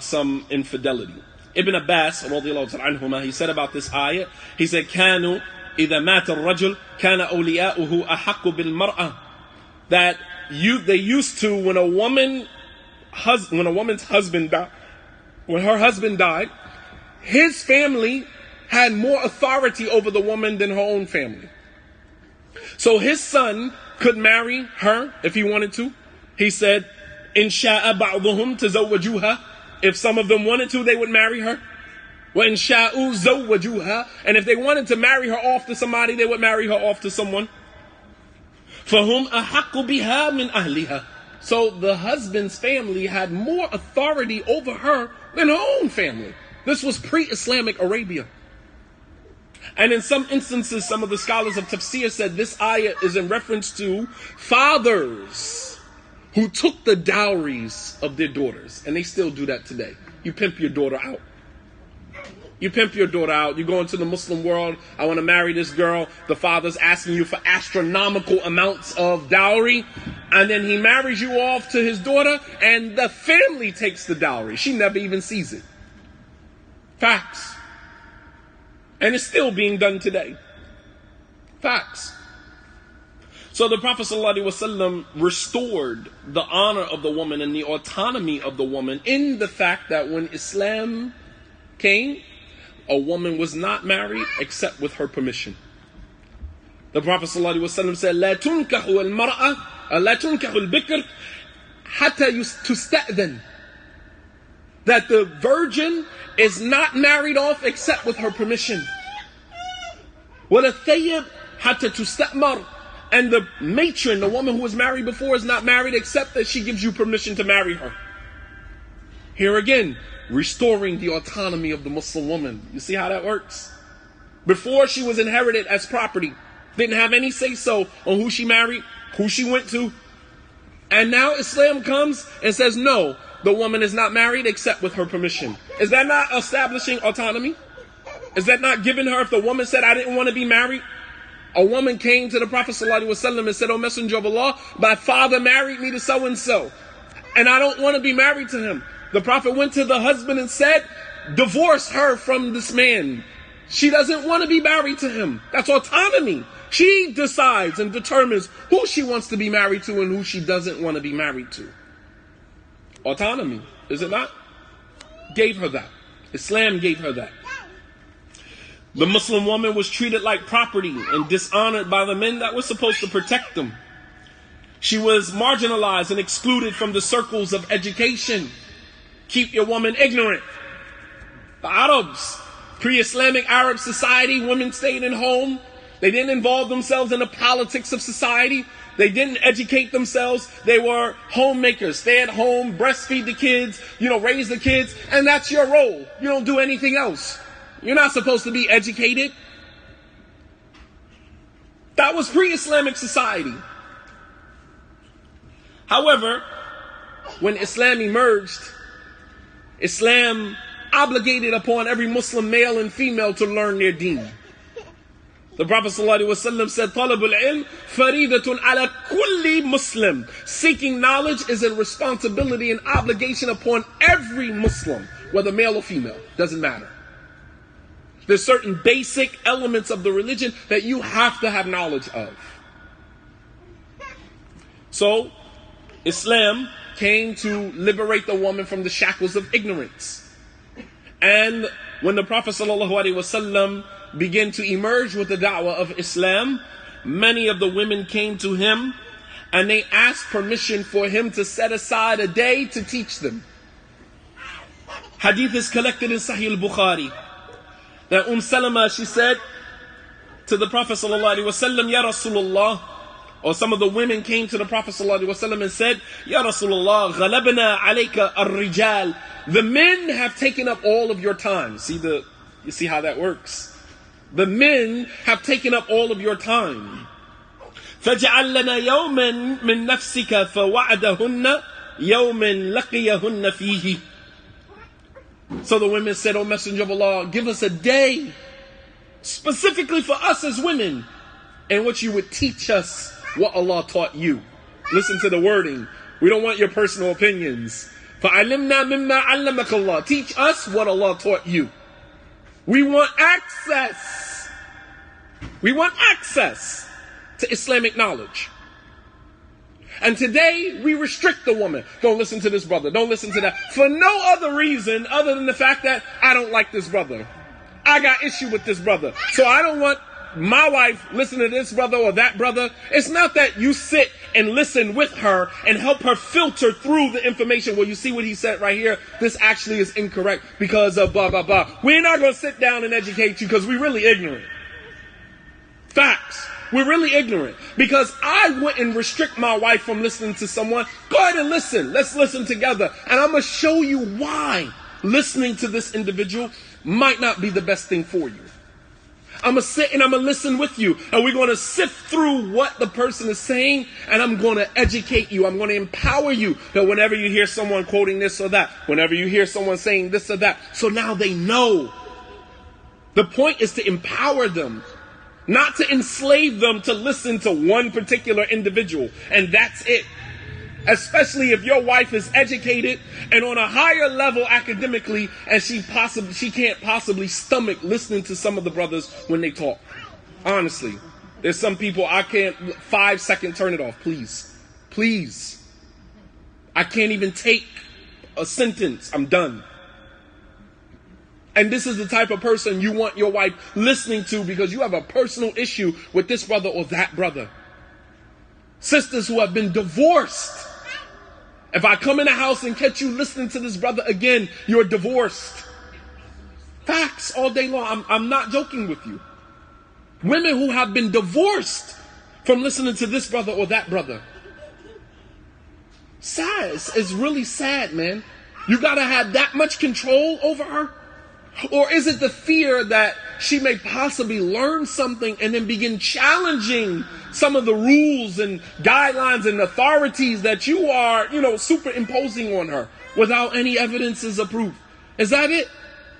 [SPEAKER 1] some infidelity. Ibn Abbas, radiallahu anhuma, he said about this ayah, he said, كانوا إذا مات الرجل كان أولياؤه أحق بالمرأة. That they used to, when her husband died, his family had more authority over the woman than her own family. So his son could marry her if he wanted to. He said, إن شاء بعضهم تزوجوها. If some of them wanted to, they would marry her. وإن شاءوا زوجوها. And if they wanted to marry her off to somebody, they would marry her off to someone. فهم أحق بها من أهلها. So the husband's family had more authority over her than her own family. This was pre-Islamic Arabia. And in some instances, some of the scholars of tafsir said this ayah is in reference to fathers who took the dowries of their daughters. And they still do that today. You pimp your daughter out. You pimp your daughter out. You go into the Muslim world. I want to marry this girl. The father's asking you for astronomical amounts of dowry. And then he marries you off to his daughter. And the family takes the dowry. She never even sees it. Facts. And it's still being done today. Facts. So the Prophet ﷺ restored the honor of the woman and the autonomy of the woman in the fact that when Islam came, a woman was not married except with her permission. The Prophet ﷺ said, لا تنكح المرأة لا تنكح البكر حتى تستأذن. That the virgin is not married off except with her permission. ولا الثيب حتى تستأمر. And the matron, the woman who was married before, is not married except that she gives you permission to marry her. Here again, restoring the autonomy of the Muslim woman. You see how that works? Before, she was inherited as property. Didn't have any say-so on who she married, who she went to. And now Islam comes and says, no, the woman is not married except with her permission. Is that not establishing autonomy? Is that not giving her, if the woman said, I didn't want to be married? A woman came to the Prophet ﷺ and said, O Messenger of Allah, my father married me to so-and-so, and I don't want to be married to him. The Prophet went to the husband and said, divorce her from this man. She doesn't want to be married to him. That's autonomy. She decides and determines who she wants to be married to and who she doesn't want to be married to. Autonomy, is it not? Gave her that. Islam gave her that. The Muslim woman was treated like property and dishonored by the men that were supposed to protect them. She was marginalized and excluded from the circles of education. Keep your woman ignorant. The Arabs, pre-Islamic Arab society, women stayed in home. They didn't involve themselves in the politics of society. They didn't educate themselves. They were homemakers. Stay at home, breastfeed the kids, raise the kids. And that's your role. You don't do anything else. You're not supposed to be educated. That was pre-Islamic society. However, when Islam emerged, Islam obligated upon every Muslim male and female to learn their deen. The Prophet ﷺ said, طَلَبُ الْعِلْمِ فَرِيدَةٌ عَلَى كُلِّ Muslim. Seeking knowledge is a responsibility and obligation upon every Muslim, whether male or female, doesn't matter. There's certain basic elements of the religion that you have to have knowledge of. So, Islam came to liberate the woman from the shackles of ignorance. And when the Prophet ﷺ began to emerge with the da'wah of Islam, many of the women came to him and they asked permission for him to set aside a day to teach them. Hadith is collected in Sahih al-Bukhari. That Salama, she said, to the Prophet ﷺ, Ya Rasulullah, or some of the women came to the Prophet ﷺ and said, Ya Rasulullah, ghalabna alayka ar-rijal. The men have taken up all of your time. You see how that works? The men have taken up all of your time. فَجَعَلْ لَنَا يَوْمًا مِنْ نَفْسِكَ فَوَعَدَهُنَّ يَوْمًا لَقِيَهُنَّ فِيهِ. So the women said, O Messenger of Allah, give us a day specifically for us as women in which you would teach us what Allah taught you. Listen to the wording. We don't want your personal opinions. فَعَلِمْنَا مِمَّا عَلَّمَكَ اللَّهُ. Teach us what Allah taught you. We want access. We want access to Islamic knowledge. And today, we restrict the woman. Don't listen to this brother. Don't listen to that. For no other reason other than the fact that I don't like this brother. I got issue with this brother. So I don't want my wife listening to this brother or that brother. It's not that you sit and listen with her and help her filter through the information. Well, you see what he said right here? This actually is incorrect because of blah, blah, blah. We're not going to sit down and educate you because we're really ignorant. Facts. We're really ignorant because I wouldn't restrict my wife from listening to someone. Go ahead and listen. Let's listen together. And I'm going to show you why listening to this individual might not be the best thing for you. I'm going to sit and I'm going to listen with you. And we're going to sift through what the person is saying. And I'm going to educate you. I'm going to empower you. That whenever you hear someone quoting this or that, whenever you hear someone saying this or that, so now they know. The point is to empower them. Not to enslave them to listen to one particular individual. And that's it. Especially if your wife is educated and on a higher level academically and she can't possibly stomach listening to some of the brothers when they talk. Honestly. There's some people I can't 5 seconds turn it off. Please. Please. I can't even take a sentence. I'm done. And this is the type of person you want your wife listening to because you have a personal issue with this brother or that brother. Sisters who have been divorced. If I come in the house and catch you listening to this brother again, you're divorced. Facts all day long. I'm not joking with you. Women who have been divorced from listening to this brother or that brother. Sad. It's really sad, man. You gotta have that much control over her? Or is it the fear that she may possibly learn something and then begin challenging some of the rules and guidelines and authorities that you are, superimposing on her without any evidences of proof? Is that it?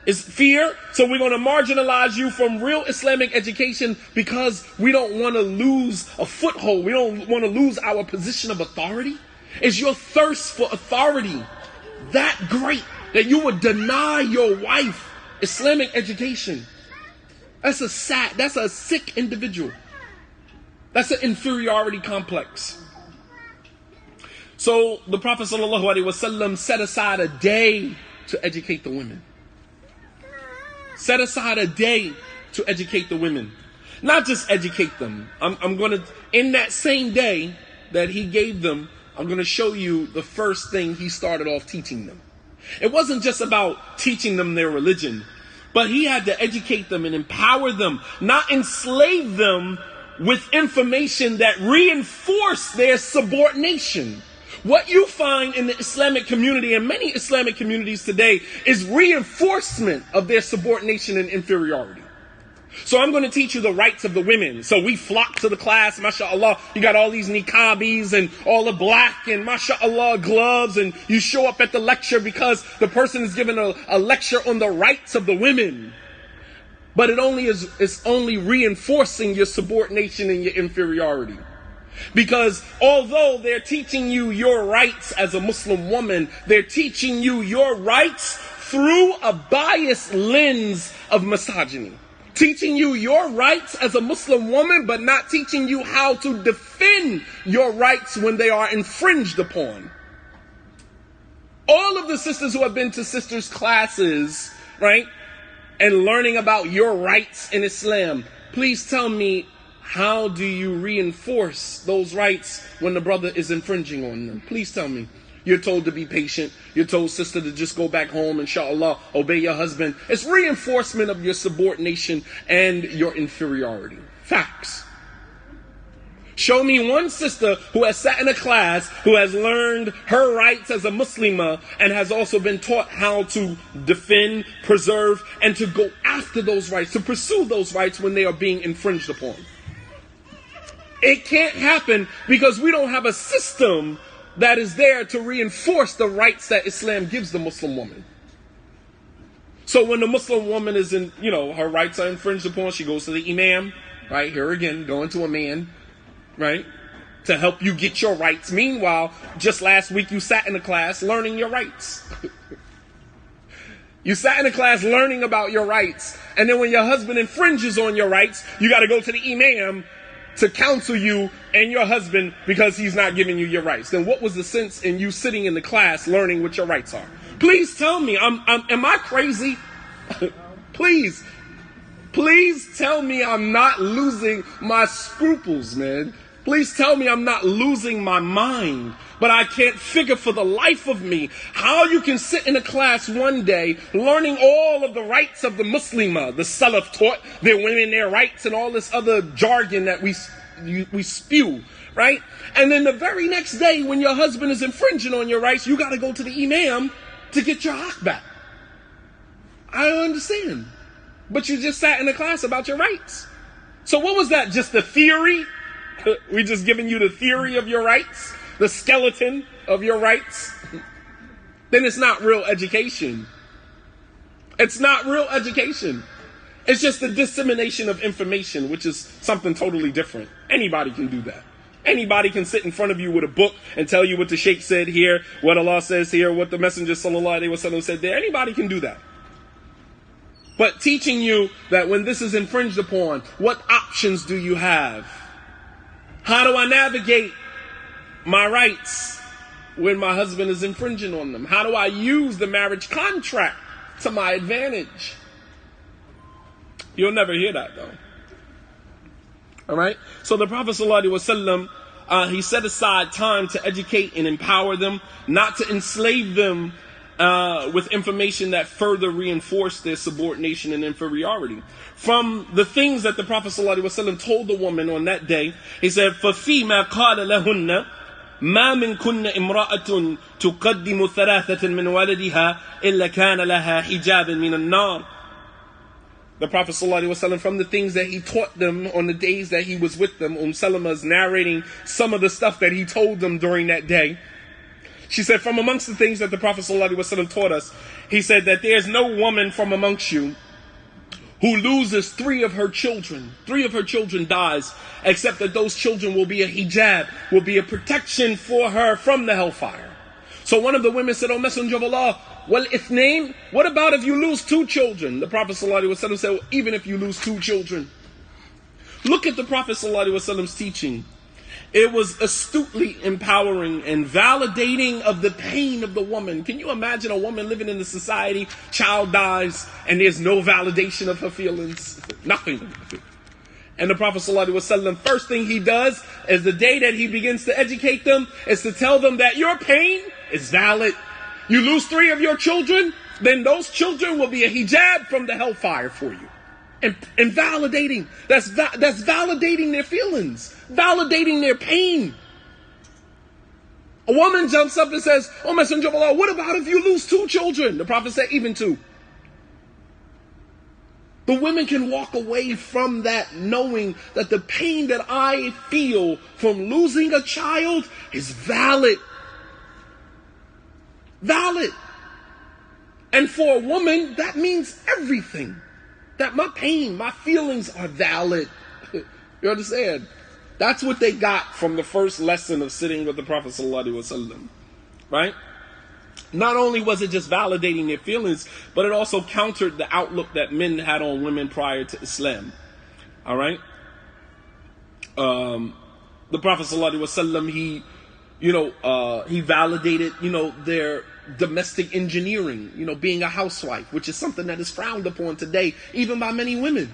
[SPEAKER 1] Is fear? So we're going to marginalize you from real Islamic education because we don't want to lose a foothold. We don't want to lose our position of authority? Is your thirst for authority that great that you would deny your wife Islamic education? That's a sick individual. That's an inferiority complex. So the Prophet ﷺ set aside a day to educate the women. Set aside a day to educate the women. Not just educate them. I'm going to, in that same day that he gave them, I'm going to show you the first thing he started off teaching them. It wasn't just about teaching them their religion, but he had to educate them and empower them, not enslave them with information that reinforced their subordination. What you find in the Islamic community and many Islamic communities today is reinforcement of their subordination and inferiority. So I'm going to teach you the rights of the women. So we flock to the class, mashallah. You got all these niqabis and all the black and mashallah gloves, and you show up at the lecture because the person is giving a lecture on the rights of the women. But it's only reinforcing your subordination and your inferiority. Because although they're teaching you your rights as a Muslim woman, they're teaching you your rights through a biased lens of misogyny. Teaching you your rights as a Muslim woman, but not teaching you how to defend your rights when they are infringed upon. All of the sisters who have been to sisters' classes, right, and learning about your rights in Islam, please tell me, how do you reinforce those rights when the brother is infringing on them? Please tell me. You're told to be patient. You're told, sister, to just go back home, inshallah, obey your husband. It's reinforcement of your subordination and your inferiority. Facts. Show me one sister who has sat in a class, who has learned her rights as a Muslimah, and has also been taught how to defend, preserve, and to go after those rights, to pursue those rights when they are being infringed upon. It can't happen because we don't have a system that is there to reinforce the rights that Islam gives the Muslim woman. So when the Muslim woman is in, her rights are infringed upon, she goes to the Imam, right? Here again, going to a man, right? To help you get your rights. Meanwhile, just last week you sat in a class learning your rights. You sat in a class learning about your rights. And then when your husband infringes on your rights, you got to go to the Imam to counsel you and your husband because he's not giving you your rights. Then what was the sense in you sitting in the class learning what your rights are? Please tell me, am I crazy? Please tell me I'm not losing my scruples, man. Please tell me I'm not losing my mind. But I can't figure for the life of me how you can sit in a class one day learning all of the rights of the Muslimah. The Salaf taught their women their rights and all this other jargon that we spew, right? And then the very next day when your husband is infringing on your rights, you got to go to the Imam to get your haq back. I don't understand. But you just sat in a class about your rights. So what was that? Just the theory? We just giving you the theory of your rights? The skeleton of your rights? Then it's not real education. It's not real education. It's just the dissemination of information, which is something totally different. Anybody can do that. Anybody can sit in front of you with a book and tell you what the Sheikh said here, what Allah says here, what the Messenger sallallahu alaihi wasallam said there. Anybody can do that. But teaching you that when this is infringed upon, what options do you have? How do I navigate my rights when my husband is infringing on them? How do I use the marriage contract to my advantage? You'll never hear that though. Alright? So the Prophet ﷺ, he set aside time to educate and empower them, not to enslave them with information that further reinforced their subordination and inferiority. From the things that the Prophet ﷺ told the woman on that day, he said, فَفِيمَا قَالَ لَهُنَّ مَا مِنْ كُنَّ إِمْرَأَةٌ تُقَدِّمُ ثَلَاثَةً مِنْ وَلَدِهَا إِلَّا كَانَ لَهَا حِجَابٍ مِنَ النَّارِ. The Prophet ﷺ, from the things that he taught them on the days that he was with them, Salama is narrating some of the stuff that he told them during that day. She said, from amongst the things that the Prophet ﷺ taught us, he said that there's no woman from amongst you who loses 3 of her children. 3 of her children dies, except that those children will be a hijab, will be a protection for her from the hellfire. So one of the women said, "O Messenger of Allah, well, ithnain, what about if you lose 2 children?" The Prophet ﷺ said, well, even if you lose 2 children. Look at the Prophet ﷺ's teaching. It was astutely empowering and validating of the pain of the woman. Can you imagine a woman living in the society, child dies, and there's no validation of her feelings? Nothing. And the Prophet ﷺ, first thing he does is the day that he begins to educate them is to tell them that your pain is valid. You lose 3 of your children, then those children will be a hijab from the hellfire for you. And validating. That's validating their feelings. Validating their pain. A woman jumps up and says, "Oh, Messenger of Allah, what about if you lose 2 children?" The Prophet said, even 2. The women can walk away from that knowing that the pain that I feel from losing a child is valid. Valid. And for a woman, that means everything. That my pain, my feelings are valid. You understand? That's what they got from the first lesson of sitting with the Prophet ﷺ. Right? Not only was it just validating their feelings, but it also countered the outlook that men had on women prior to Islam. Alright? The Prophet ﷺ, he validated, their domestic engineering, being a housewife, which is something that is frowned upon today, even by many women.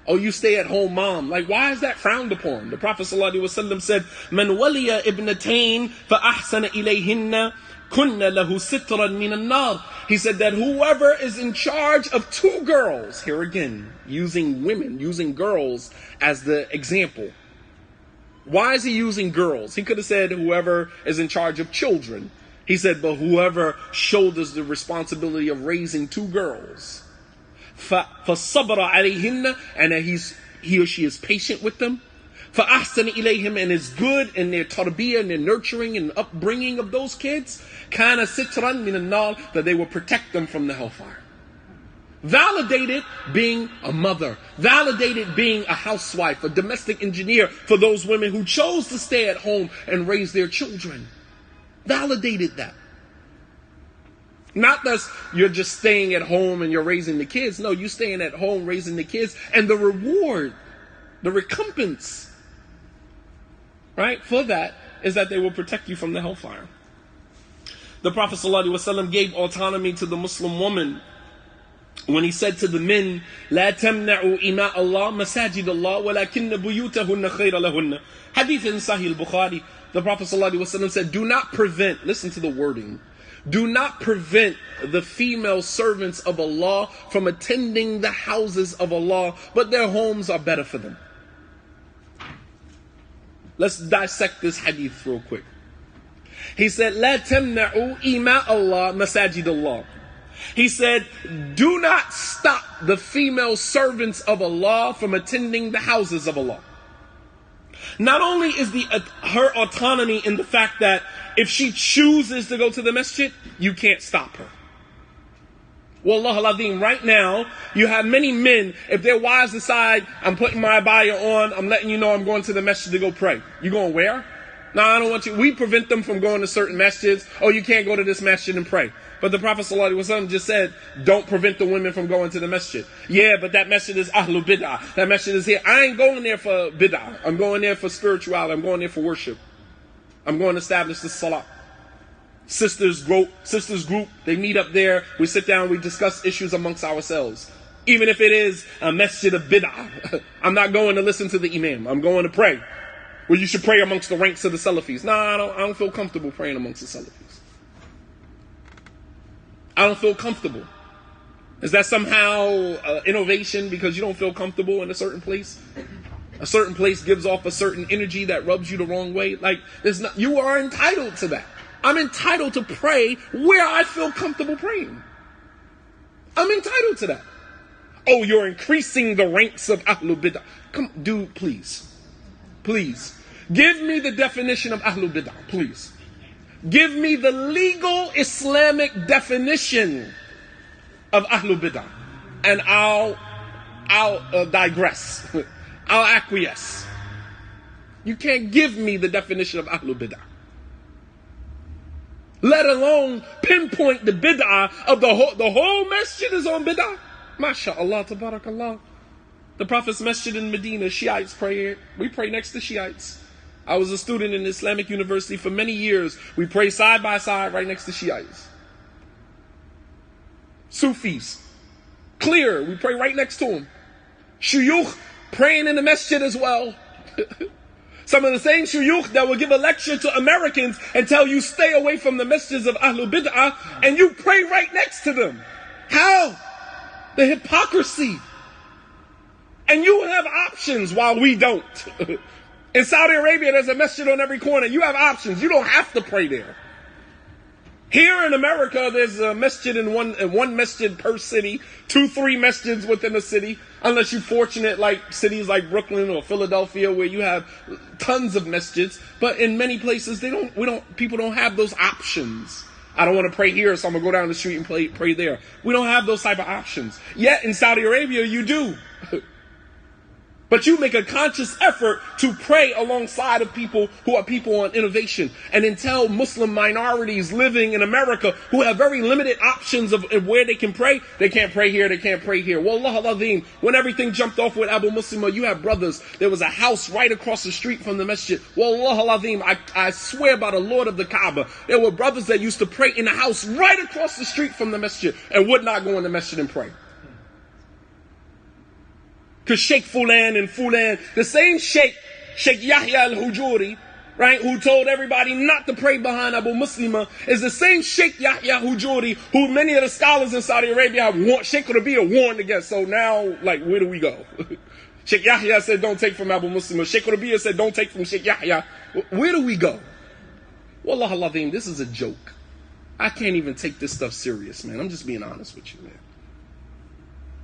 [SPEAKER 1] Oh, you stay at home mom. Like, why is that frowned upon? The Prophet ﷺ said, "Man waliya ibnatain fa ahsana ilayhinna كُنَّ لَهُ سِتْرًا مِنَ النَّارِ. He said that whoever is in charge of 2 girls, here again, using women, using girls as the example. Why is he using girls? He could have said whoever is in charge of children. He said, but whoever shoulders the responsibility of raising 2 girls. فَصَبْرَ عَلَيْهِنَّ, and that he or she is patient with them. فَأَحْسَنَ إِلَيْهِمْ, and is good in their tarbiyah and their nurturing and upbringing of those kids. كَانَ سِتْرًا مِنَ النَّارِ, that they will protect them from the hellfire. Validated being a mother. Validated being a housewife, a domestic engineer for those women who chose to stay at home and raise their children. Validated that. Not that you're just staying at home and you're raising the kids. No, you're staying at home raising the kids, and the reward, the recompense, right, for that is that they will protect you from the hellfire. The Prophet ﷺ gave autonomy to the Muslim woman when he said to the men, لا تمنعوا إماء الله مساجد الله ولكن بيوتهن خير لهن. Hadith in Sahih al-Bukhari, the Prophet ﷺ said, do not prevent, listen to the wording, do not prevent the female servants of Allah from attending the houses of Allah, but their homes are better for them. Let's dissect this hadith real quick. He said, لا تمنعوا إماء الله مساجد الله. He said, do not stop the female servants of Allah from attending the houses of Allah. Not only is her autonomy in the fact that if she chooses to go to the masjid, you can't stop her. Wallah al-Azim, right now, you have many men, if their wives decide, I'm putting my abaya on, I'm letting you know I'm going to the masjid to go pray. You going where? No, I don't want you. We prevent them from going to certain masjids. Oh, you can't go to this masjid and pray. But the Prophet ﷺ just said, don't prevent the women from going to the masjid. Yeah, but that masjid is Ahlul Bid'ah. That masjid is here. I ain't going there for Bid'ah. I'm going there for spirituality. I'm going there for worship. I'm going to establish the Salah. Sisters group, they meet up there. We sit down, we discuss issues amongst ourselves. Even if it is a masjid of Bid'ah. I'm not going to listen to the Imam. I'm going to pray. Well, you should pray amongst the ranks of the Salafis. No, I don't feel comfortable praying amongst the Salafis. I don't feel comfortable. Is that somehow innovation because you don't feel comfortable in a certain place? A certain place gives off a certain energy that rubs you the wrong way. Like, you are entitled to that. I'm entitled to pray where I feel comfortable praying. I'm entitled to that. Oh, you're increasing the ranks of Ahlul Bid'ah. Come, dude, please. Please. Give me the definition of Ahlul Bid'ah, please. Give me the legal Islamic definition of Ahlul Bid'ah. And I'll digress. I'll acquiesce. You can't give me the definition of Ahlul Bid'ah. Let alone pinpoint the bid'ah of the whole masjid is on bid'ah. MashaAllah, tabarakallah. The Prophet's masjid in Medina, Shiites pray here. We pray next to Shiites. I was a student in Islamic University for many years. We pray side by side right next to Shiites. Sufis. Clear, we pray right next to them. Shuyukh praying in the masjid as well. Some of the same shuyukh that will give a lecture to Americans and tell you stay away from the masjids of Ahlul Bid'ah, and you pray right next to them. How? The hypocrisy. And you have options while we don't. In Saudi Arabia, there's a masjid on every corner. You have options. You don't have to pray there. Here in America, there's a masjid in one masjid per city, 2-3 masjids within a city, unless you're fortunate like cities like Brooklyn or Philadelphia where you have tons of masjids. But in many places, people don't have those options. I don't want to pray here, so I'm gonna go down the street and pray there. We don't have those type of options. Yet in Saudi Arabia, you do. But you make a conscious effort to pray alongside of people who are people on innovation. And until Muslim minorities living in America who have very limited options of where they can pray, they can't pray here, they can't pray here. Wallah al-Azim, when everything jumped off with Abu Muslimah, you have brothers. There was a house right across the street from the masjid. Wallah al-Azim, I swear by the Lord of the Kaaba, there were brothers that used to pray in a house right across the street from the masjid and would not go in the masjid and pray. Because Sheikh Fulan and Fulan, the same Sheikh Yahya al-Hujuri, right, who told everybody not to pray behind Abu Muslimah, is the same Sheikh Yahya Hujuri who many of the scholars in Saudi Arabia have warned, Sheikh Rabi'a warned against. So now, like, where do we go? Sheikh Yahya said don't take from Abu Muslimah. Sheikh Rabi'a said don't take from Sheikh Yahya. Where do we go? Wallah al-Azim, this is a joke. I can't even take this stuff serious, man. I'm just being honest with you, man.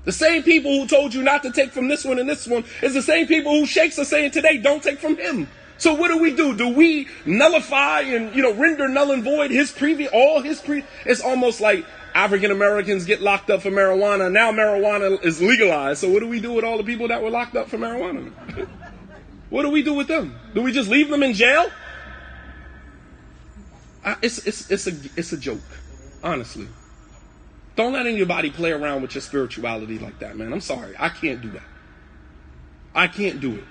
[SPEAKER 1] The same people who told you not to take from this one and this one is the same people who sheikhs are saying today don't take from him. So what do? Do we nullify and, render null and void it's almost like African Americans get locked up for marijuana. Now marijuana is legalized. So what do we do with all the people that were locked up for marijuana? What do we do with them? Do we just leave them in jail? It's a joke, honestly. Don't let anybody play around with your spirituality like that, man. I'm sorry. I can't do that. I can't do it.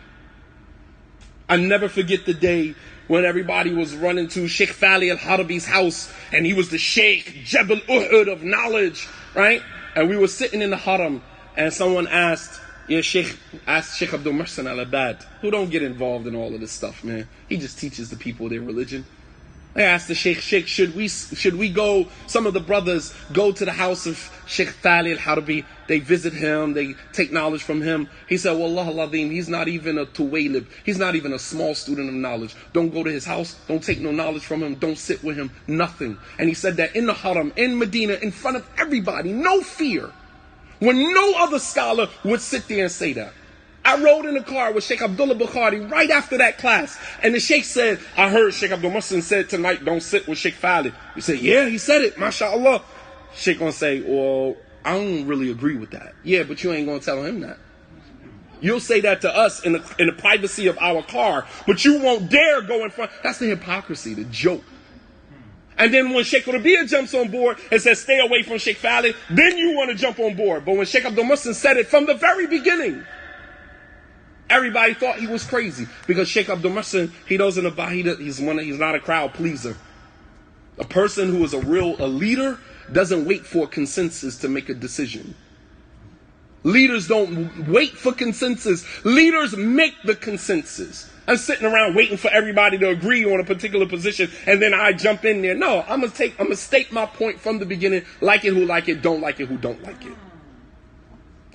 [SPEAKER 1] I never forget the day when everybody was running to Sheikh Fali al-Harbi's house, and he was the Sheikh Jabal Uhud of knowledge, right? And we were sitting in the haram, and someone asked Sheikh Abdul Muhsin al-Abad, who don't get involved in all of this stuff, man. He just teaches the people their religion. They asked the Sheikh, should we go, some of the brothers go to the house of Sheikh Fali al-Harbi, they visit him, they take knowledge from him. He said, Wallah al-Azim, he's not even a tuwaylib, he's not even a small student of knowledge. Don't go to his house, don't take no knowledge from him, don't sit with him, nothing. And he said that in the haram, in Medina, in front of everybody, no fear, when no other scholar would sit there and say that. I rode in the car with Sheikh Abdullah Bukhari right after that class. And the Sheikh said, I heard Sheikh Abdul Muslim said tonight, don't sit with Sheikh Fali. He said, yeah, he said it, mashallah. Sheikh gonna say, well, I don't really agree with that. Yeah, but you ain't gonna tell him that. You'll say that to us in the privacy of our car, but you won't dare go in front. That's the hypocrisy, the joke. And then when Sheikh Rabi'a jumps on board and says, stay away from Sheikh Fali, then you want to jump on board. But when Sheikh Abdul Muslim said it from the very beginning, everybody thought he was crazy because Sheikh Abdul Muhsin, he's not a crowd pleaser. A person who is a leader doesn't wait for a consensus to make a decision. Leaders don't wait for consensus. Leaders make the consensus. I'm sitting around waiting for everybody to agree on a particular position and then I jump in there. No, I'm gonna state my point from the beginning, like it who like it, don't like it who don't like it.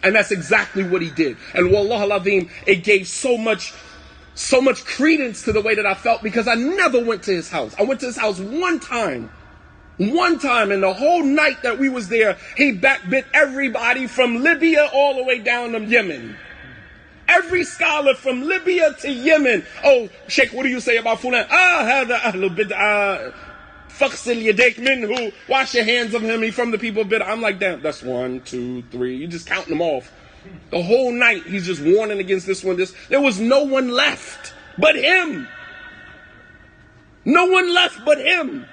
[SPEAKER 1] And that's exactly what he did. And wallah al-azim, it gave so much credence to the way that I felt because I never went to his house. I went to his house one time, and the whole night that we was there, he backbit everybody from Libya all the way down to Yemen. Every scholar from Libya to Yemen. Oh, Sheikh, what do you say about Fulan? Hada ahlul bid'ah. Faghsil yadayk minhu, wash your hands of him, he from the people of bid'ah. I'm like, damn, that's 1, 2, 3. You just counting them off. The whole night, he's just warning against this one, this. There was no one left but him. No one left but him.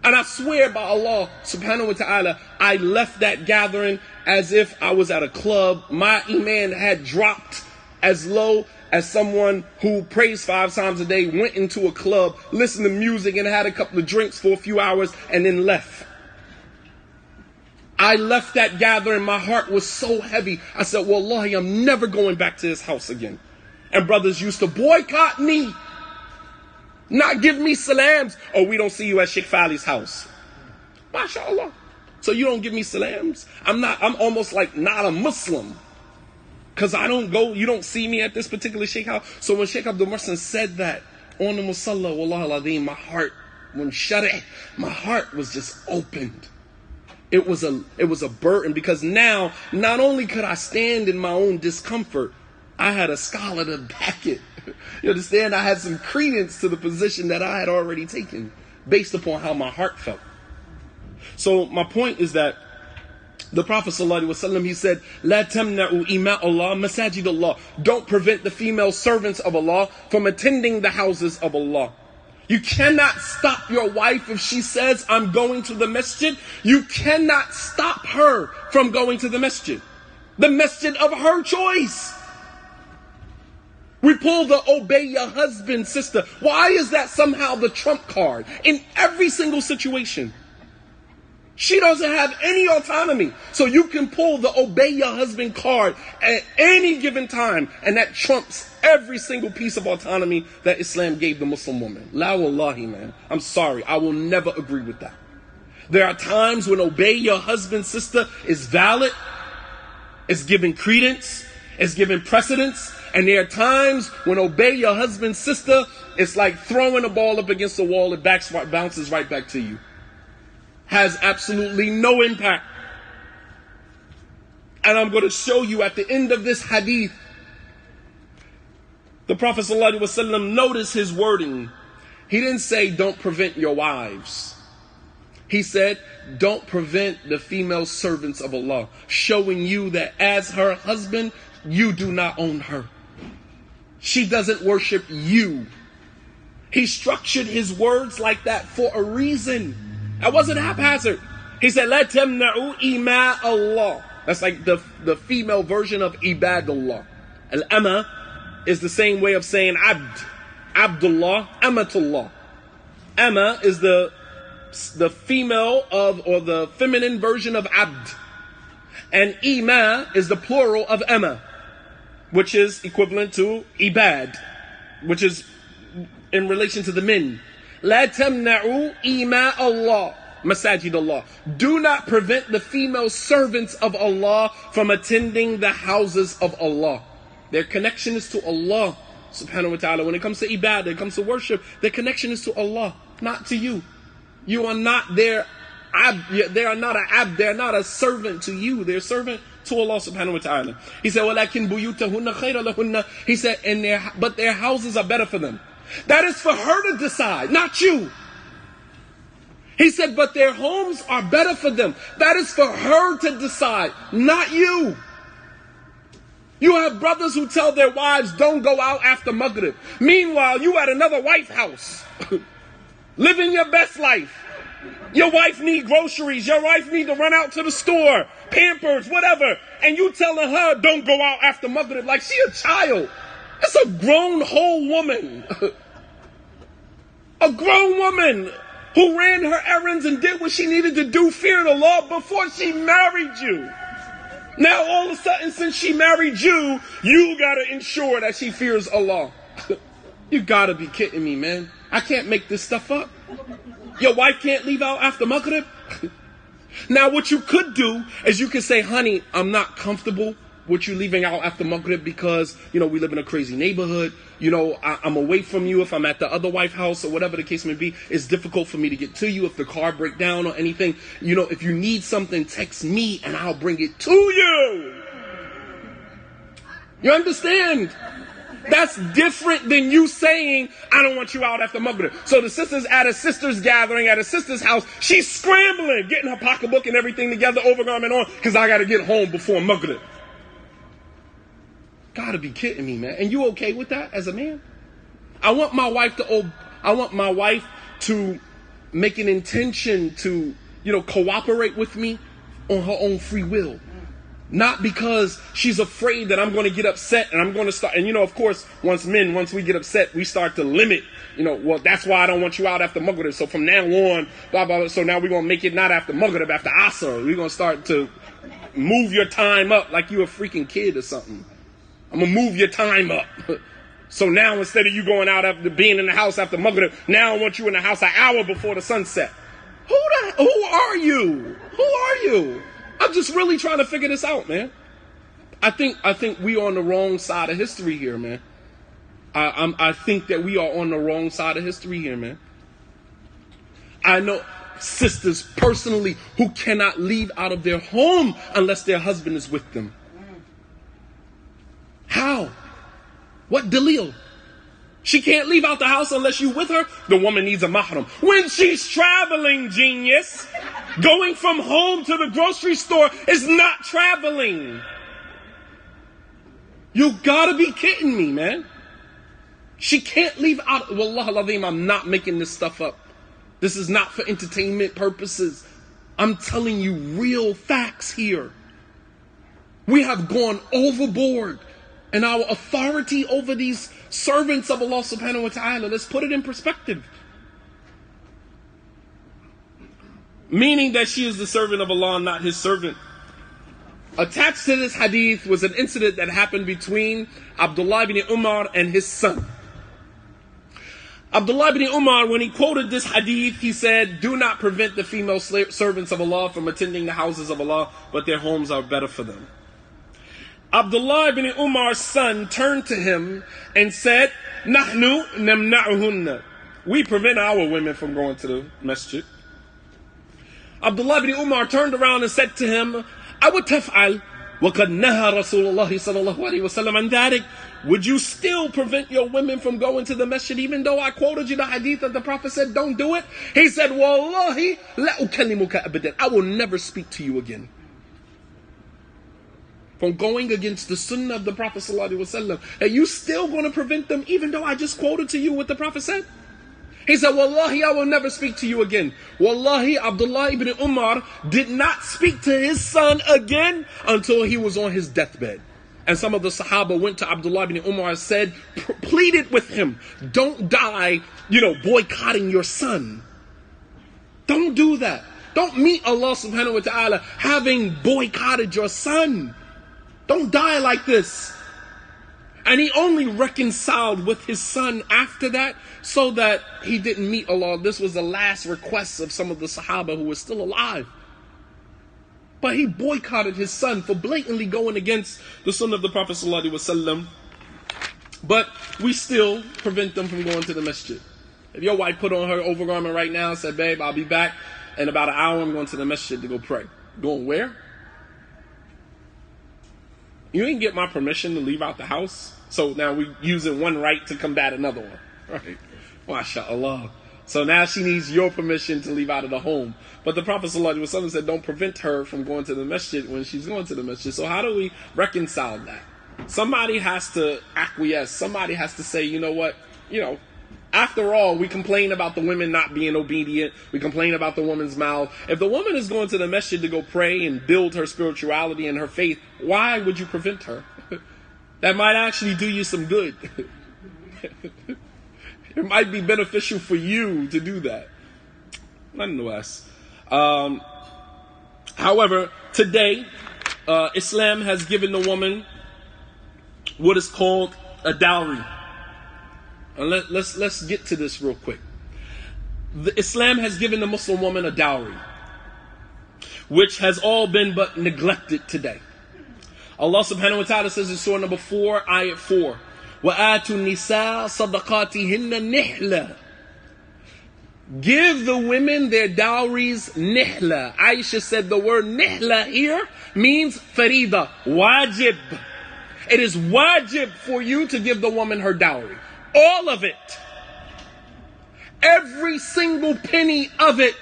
[SPEAKER 1] And I swear by Allah subhanahu wa ta'ala, I left that gathering as if I was at a club. My iman had dropped as low as someone who prays 5 times a day, went into a club, listened to music and had a couple of drinks for a few hours and then left. I left that gathering, my heart was so heavy. I said, wallahi, I'm never going back to his house again. And brothers used to boycott me, not give me salams. Oh, we don't see you at Sheikh Fali's house. MashaAllah. So you don't give me salams? I'm almost like not a Muslim. Because I don't go, you don't see me at this particular Sheikh house. So when Sheikh Abdul Muhsin said that on the Musalla, Wallah al-Azim, my heart was just opened. It was a burden because now, not only could I stand in my own discomfort, I had a scholar to back it. You understand? I had some credence to the position that I had already taken based upon how my heart felt. So my point is that the Prophet ﷺ, he said, La tamna'u ima Allah masajid Allah. Don't prevent the female servants of Allah from attending the houses of Allah. You cannot stop your wife if she says, I'm going to the masjid. You cannot stop her from going to the masjid of her choice. We pull the obey your husband, sister. Why is that somehow the trump card in every single situation? She doesn't have any autonomy. So you can pull the obey your husband card at any given time, and that trumps every single piece of autonomy that Islam gave the Muslim woman. La wallahi, man. I'm sorry. I will never agree with that. There are times when obey your husband, sister, is valid. It's given credence. It's given precedence. And there are times when obey your husband, sister, it's like throwing a ball up against the wall. It bounces right back to you. Has absolutely no impact. And I'm going to show you at the end of this hadith, the Prophet ﷺ, notice his wording. He didn't say don't prevent your wives. He said don't prevent the female servants of Allah, showing you that as her husband, you do not own her. She doesn't worship you. He structured his words like that for a reason. That wasn't haphazard. He said, "La tamna'u ima Allah." That's like the female version of ibadullah. Al-ama is the same way of saying abd. Abdullah, amatullah. Ama is the female of, or the feminine version of abd. And ima is the plural of ama, which is equivalent to ibad, which is in relation to the men. La tamna'u ima Allah, masajid Allah. Do not prevent the female servants of Allah from attending the houses of Allah. Their connection is to Allah subhanahu wa ta'ala. When it comes to ibadah, it comes to worship, their connection is to Allah, not to you. You are not their abd. They are not an abd. They are not a servant to you. They're a servant to Allah subhanahu wa ta'ala. He said, وَلَكِنْ بُيُوتَهُنَّ خَيْرَ لَهُنَّ. He said, but their houses are better for them. That is for her to decide, not you. He said, but their homes are better for them. That is for her to decide, not you. You have brothers who tell their wives, don't go out after Maghrib. Meanwhile, you at another White House, living your best life. Your wife need groceries. Your wife need to run out to the store, Pampers, whatever. And you telling her, don't go out after Maghrib, like she a child. It's a grown whole woman. A grown woman who ran her errands and did what she needed to do, fearing the law, before she married you. Now all of a sudden, since she married you, you gotta ensure that she fears Allah. You gotta be kidding me, man. I can't make this stuff up. Your wife can't leave out after Maghrib? Now what you could do is you could say, honey, I'm not comfortable with you leaving out after Maghrib because, we live in a crazy neighborhood. I'm away from you. If I'm at the other wife's house or whatever the case may be, it's difficult for me to get to you if the car breaks down or anything. If you need something, text me and I'll bring it to you. You understand? That's different than you saying, I don't want you out after Maghrib. So the sister's at a sister's gathering, at a sister's house. She's scrambling, getting her pocketbook and everything together, overgarment on, because I got to get home before Maghrib. Gotta be kidding me, man. And you okay with that as a man? I want my wife to make an intention to, cooperate with me on her own free will. Not because she's afraid that I'm going to get upset and I'm going to start. And of course, once we get upset, we start to limit, well, that's why I don't want you out after Maghrib. So from now on, blah, blah, blah. So now we're going to make it not after Maghrib, after Asr. We're going to start to move your time up like you're a freaking kid or something. I'm going to move your time up. So now instead of you going out after being in the house after Maghrib, now I want you in the house an hour before the sunset. Who are you? Who are you? I'm just really trying to figure this out, man. I think we are on the wrong side of history here, man. I think that we are on the wrong side of history here, man. I know sisters personally who cannot leave out of their home unless their husband is with them. How? What dalil? She can't leave out the house unless you with her. The woman needs a mahram. When she's traveling, genius, going from home to the grocery store is not traveling. You gotta be kidding me, man. She can't leave out. Wallah al-azim, I'm not making this stuff up. This is not for entertainment purposes. I'm telling you real facts here. We have gone overboard in our authority over these servants of Allah subhanahu wa ta'ala. Let's put it in perspective. meaning that she is the servant of Allah, not his servant. Attached to this hadith was an incident that happened between Abdullah ibn Umar and his son. Abdullah ibn Umar, when he quoted this hadith, he said, "Do not prevent the female servants of Allah from attending the houses of Allah, but their homes are better for them." Abdullah ibn Umar's son turned to him and said, "Nahnu namna'uhunna." We prevent our women from going to the masjid. Abdullah ibn Umar turned around and said to him, "Aw taf'al wa qad naha Rasulullah sallallahu alaihi wasallam an dhalik." Would you still prevent your women from going to the masjid even though I quoted you the hadith that the Prophet said don't do it? He said, "Wallahi la ukallimuka abadan." I will never speak to you again. From going against the sunnah of the Prophet sallallahu alaihi wasallam. Are you still going to prevent them even though I just quoted to you what the Prophet said? He said, "Wallahi, I will never speak to you again." Wallahi, Abdullah ibn Umar did not speak to his son again until he was on his deathbed. And some of the Sahaba went to Abdullah ibn Umar and said, pleaded with him, "Don't die, boycotting your son. Don't do that. Don't meet Allah subhanahu wa ta'ala having boycotted your son. Don't die like this." And he only reconciled with his son after that so that he didn't meet Allah. This was the last request of some of the Sahaba who were still alive. But he boycotted his son for blatantly going against the sunnah of the Prophet sallallahu alaihi wasallam. But we still prevent them from going to the masjid. If your wife put on her overgarment right now and said, "Babe, I'll be back in about an hour, I'm going to the masjid to go pray." Going where? You didn't get my permission to leave out the house. So now we're using one right to combat another one. Right? MashaAllah. So now she needs your permission to leave out of the home. But the Prophet ﷺ said don't prevent her from going to the masjid when she's going to the masjid. So how do we reconcile that? Somebody has to acquiesce. Somebody has to say, you know what? After all, we complain about the women not being obedient. We complain about the woman's mouth. If the woman is going to the masjid to go pray and build her spirituality and her faith, why would you prevent her? That might actually do you some good. It might be beneficial for you to do that. Nonetheless. However, today, Islam has given the woman what is called a dowry. And let's get to this real quick. Islam has given the Muslim woman a dowry, which has all been but neglected today. Allah subhanahu wa ta'ala says in Surah number 4, ayat 4, وَآتُوا النِّسَاءَ صَدَقَاتِهِنَّ نِحْلًا. Give the women their dowries nihla. Aisha said the word nihla here means farida, wajib. It is wajib for you to give the woman her dowry. All of it. Every single penny of it.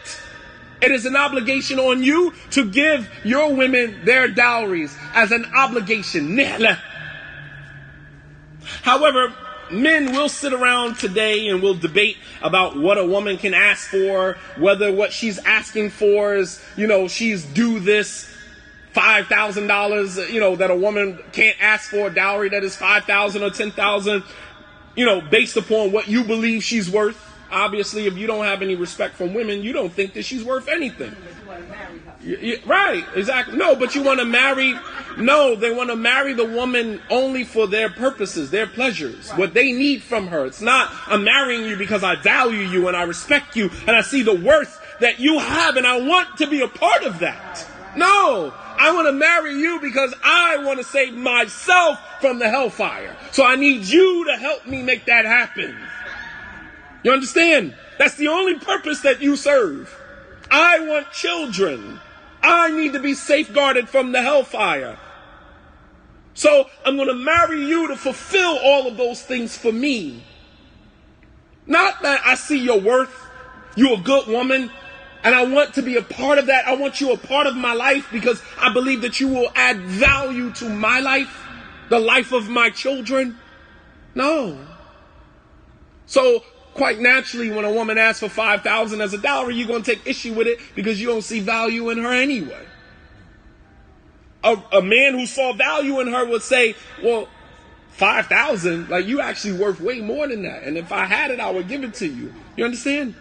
[SPEAKER 1] It is an obligation on you to give your women their dowries as an obligation. Nihla. However, men will sit around today and will debate about what a woman can ask for, whether what she's asking for is, she's due this $5,000, that a woman can't ask for a dowry that is $5,000 or $10,000, based upon what you believe she's worth. Obviously, if you don't have any respect from women, you don't think that she's worth anything. Right, exactly. No, but you want to marry. No, they want to marry the woman only for their purposes, their pleasures, what they need from her. It's not, I'm marrying you because I value you and I respect you and I see the worth that you have and I want to be a part of that. No, I want to marry you because I want to save myself from the hellfire. So I need you to help me make that happen. You understand? That's the only purpose that you serve. I want children. I need to be safeguarded from the hellfire. So I'm going to marry you to fulfill all of those things for me. Not that I see your worth. You're a good woman. And I want to be a part of that. I want you a part of my life because I believe that you will add value to my life, the life of my children. No. So quite naturally, when a woman asks for $5,000 as a dowry, you're going to take issue with it because you don't see value in her anyway. A man who saw value in her would say, well, $5,000, like you actually worth way more than that. And if I had it, I would give it to you. You understand?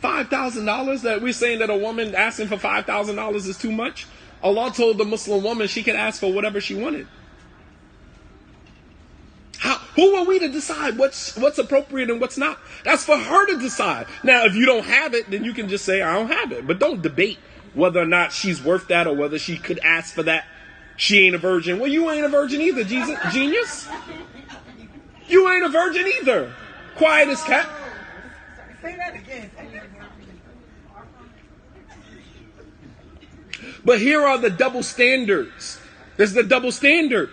[SPEAKER 1] $5,000 that we're saying that a woman asking for $5,000 is too much? Allah told the Muslim woman she could ask for whatever she wanted. Who are we to decide what's appropriate and what's not? That's for her to decide. Now, if you don't have it, then you can just say, I don't have it. But don't debate whether or not she's worth that or whether she could ask for that. She ain't a virgin. Well, you ain't a virgin either, genius. You ain't a virgin either. Quiet as cat.
[SPEAKER 3] Say that again.
[SPEAKER 1] But here are the double standards. There's the double standard.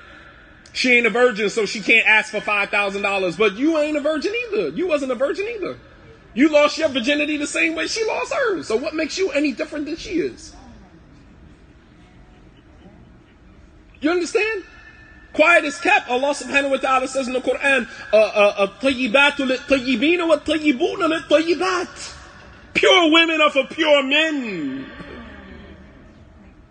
[SPEAKER 1] She ain't a virgin, so she can't ask for $5,000. But you ain't a virgin either. You wasn't a virgin either. You lost your virginity the same way she lost hers. So what makes you any different than she is? You understand? Quiet is kept. Allah subhanahu wa ta'ala says in the Quran, الطيبات للطيبين والطيبون للطيبات. Pure women are for pure men.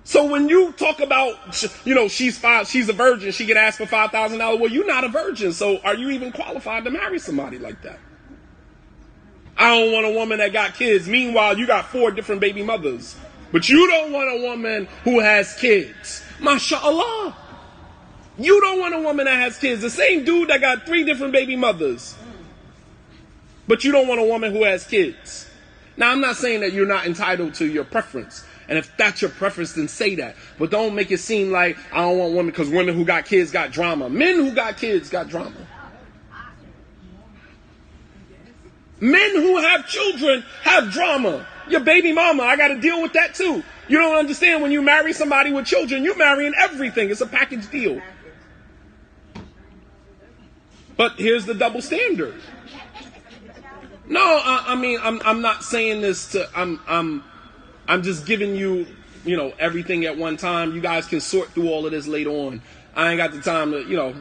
[SPEAKER 1] So when you talk about, she's a virgin, she can ask for $5,000. Well, you're not a virgin, so are you even qualified to marry somebody like that? I don't want a woman that got kids. Meanwhile, you got 4 different baby mothers. But you don't want a woman who has kids. MashaAllah. You don't want a woman that has kids. The same dude that got 3 different baby mothers. But you don't want a woman who has kids. Now, I'm not saying that you're not entitled to your preference. And if that's your preference, then say that. But don't make it seem like I don't want women because women who got kids got drama. Men who got kids got drama. Men who have children have drama. Your baby mama, I got to deal with that too. You don't understand, when you marry somebody with children, you're marrying everything. It's a package deal. But here's the double standard. No, I'm not saying this to, I'm just giving you, everything at one time. You guys can sort through all of this later on. I ain't got the time to,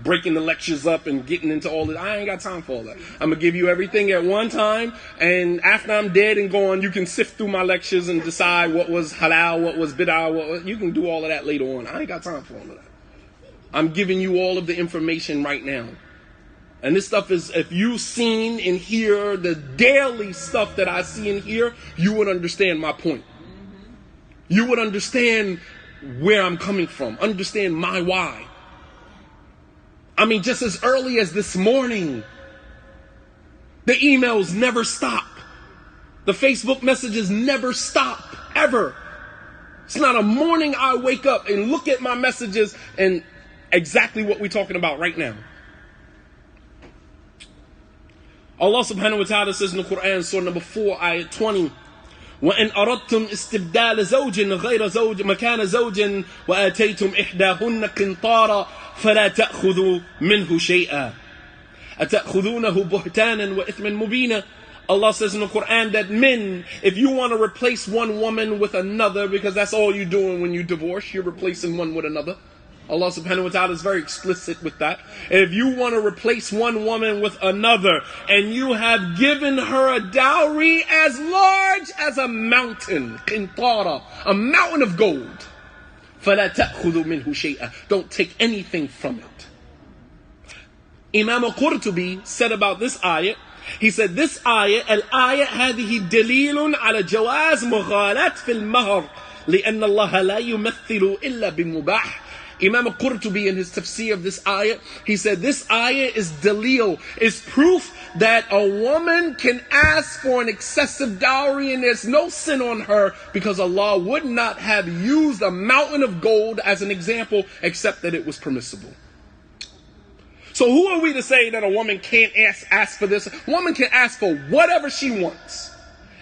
[SPEAKER 1] breaking the lectures up and getting into all that. I ain't got time for all that. I'm going to give you everything at one time. And after I'm dead and gone, you can sift through my lectures and decide what was halal, what was bid'ah. You can do all of that later on. I ain't got time for all of that. I'm giving you all of the information right now. And this stuff is, if you've seen and hear the daily stuff that I see and hear, you would understand my point. You would understand where I'm coming from, understand my why. Just as early as this morning, the emails never stop. The Facebook messages never stop, ever. It's not a morning I wake up and look at my messages and exactly what we're talking about right now. Allah subhanahu wa ta'ala says in the Quran, Surah number 4, ayat 20, وَإِنْ أَرَدْتُمْ إِسْتِبْدَالَ زَوْجٍ غَيْرَ زَوْجٍ مَكَانَ زَوْجٍ وَآتَيْتُمْ إِحْدَاهُنَّ قِنْطَارًا فَلَا تَأْخُذُوا مِنْهُ شَيْئًا أَتَأْخُذُونَهُ بُهْتَانًا وَإِثْمًا مُبِينًا. Allah says in the Quran that men, if you want to replace one woman with another, because that's all you're doing when you divorce, you're replacing one with another. Allah subhanahu wa ta'ala is very explicit with that. If you want to replace one woman with another, and you have given her a dowry as large as a mountain, qintara, a mountain of gold, فَلَا تَأْخُذُوا مِنْهُ شَيْئًا, don't take anything from it. Imam Qurtubi said about this ayat, he said this ayat, al-ayat هذه دليل على جواز مغالاة في المهر لأن الله لا يمثل إلا بمباح. Imam Qurtubi in his tafsir of this ayah, he said this ayah is dalil, is proof that a woman can ask for an excessive dowry and there's no sin on her, because Allah would not have used a mountain of gold as an example except that it was permissible. So who are we to say that a woman can't ask for this? A woman can ask for whatever she wants.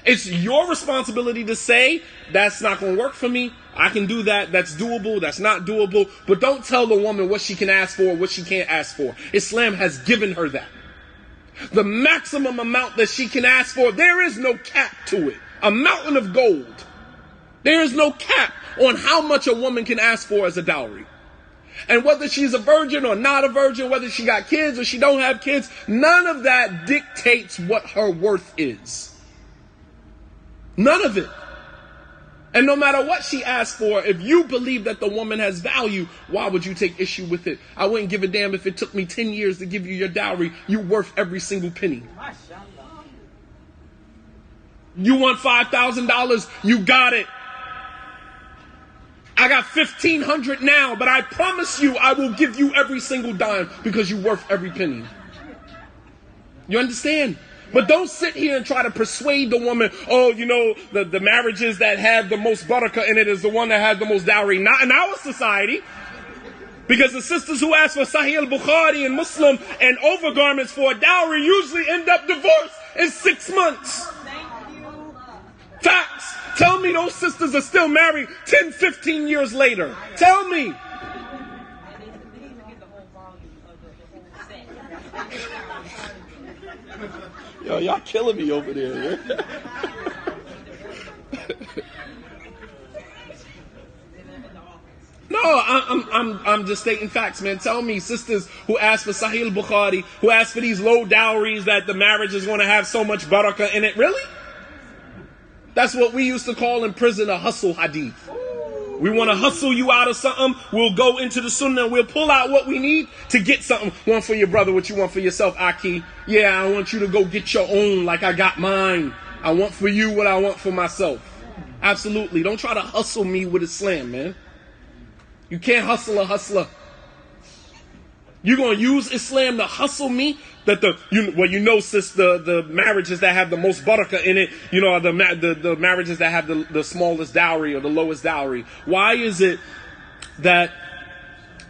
[SPEAKER 1] It's your responsibility to say, that's not going to work for me. I can do that. That's doable. That's not doable. But don't tell the woman what she can ask for, what she can't ask for. Islam has given her that. The maximum amount that she can ask for, there is no cap to it. A mountain of gold. There is no cap on how much a woman can ask for as a dowry. And whether she's a virgin or not a virgin, whether she got kids or she don't have kids, none of that dictates what her worth is. None of it. And no matter what she asks for, if you believe that the woman has value, why would you take issue with it? I wouldn't give a damn if it took me 10 years to give you your dowry. You're worth every single penny. You want $5,000? You got it. I got $1,500 now, but I promise you I will give you every single dime because you're worth every penny. You understand? But don't sit here and try to persuade the woman, oh, you know, the marriages that have the most barakah in it is the one that has the most dowry. Not in our society. Because the sisters who ask for Sahih al-Bukhari and Muslim and overgarments for a dowry usually end up divorced in 6 months. Facts. Tell me those sisters are still married 10, 15 years later. Tell me. Yo, y'all killing me over there. Yeah? No, I'm just stating facts, man. Tell me, sisters who ask for Sahih al-Bukhari, who ask for these low dowries that the marriage is going to have so much barakah in it. Really? That's what we used to call in prison a hustle hadith. We want to hustle you out of something. We'll go into the sunnah and we'll pull out what we need to get something. One for your brother, what you want for yourself, Aki. Yeah, I want you to go get your own like I got mine. I want for you what I want for myself. Absolutely. Don't try to hustle me with Islam, man. You can't hustle a hustler. You're going to use Islam to hustle me? That sis, the marriages that have the most barakah in it, you know, are the marriages that have the smallest dowry or the lowest dowry. Why is it that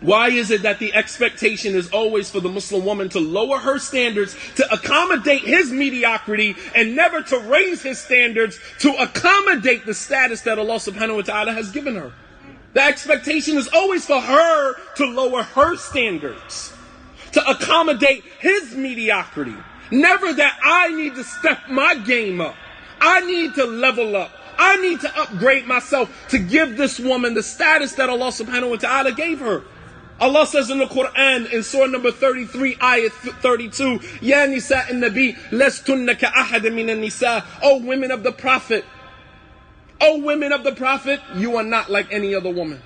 [SPEAKER 1] the expectation is always for the Muslim woman to lower her standards to accommodate his mediocrity and never to raise his standards to accommodate the status that Allah subhanahu wa ta'ala has given her? The expectation is always for her to lower her standards, to accommodate his mediocrity. Never that I need to step my game up. I need to level up. I need to upgrade myself to give this woman the status that Allah subhanahu wa ta'ala gave her. Allah says in the Quran in surah number 33, ayat 32, Ya nisa an-nabi, lastunna ka ahad min an-nisa. O women of the Prophet. O women of the Prophet, you are not like any other woman.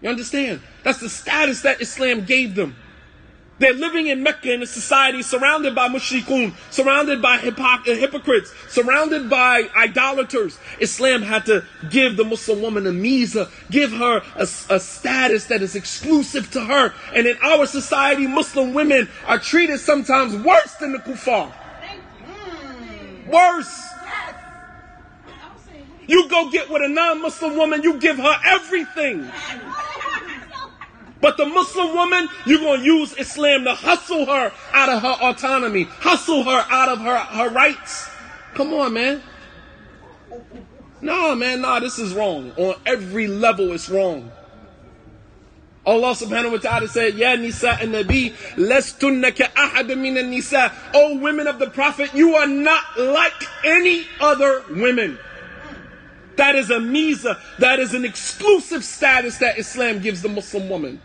[SPEAKER 1] You understand? That's the status that Islam gave them. They're living in Mecca in a society surrounded by mushrikun, surrounded by hypocrites, surrounded by idolaters. Islam had to give the Muslim woman a miza, give her a status that is exclusive to her. And in our society, Muslim women are treated sometimes worse than the kuffar. Worse. You go get with a non-Muslim woman, you give her everything. But the Muslim woman, you're going to use Islam to hustle her out of her autonomy, hustle her out of her rights. Come on, man. No, this is wrong. On every level, it's wrong. Allah subhanahu wa ta'ala said, Ya nisa an-nabi, lastunna ka ahad min an-nisa. O women of the Prophet, you are not like any other women. That is a miza, that is an exclusive status that Islam gives the Muslim woman.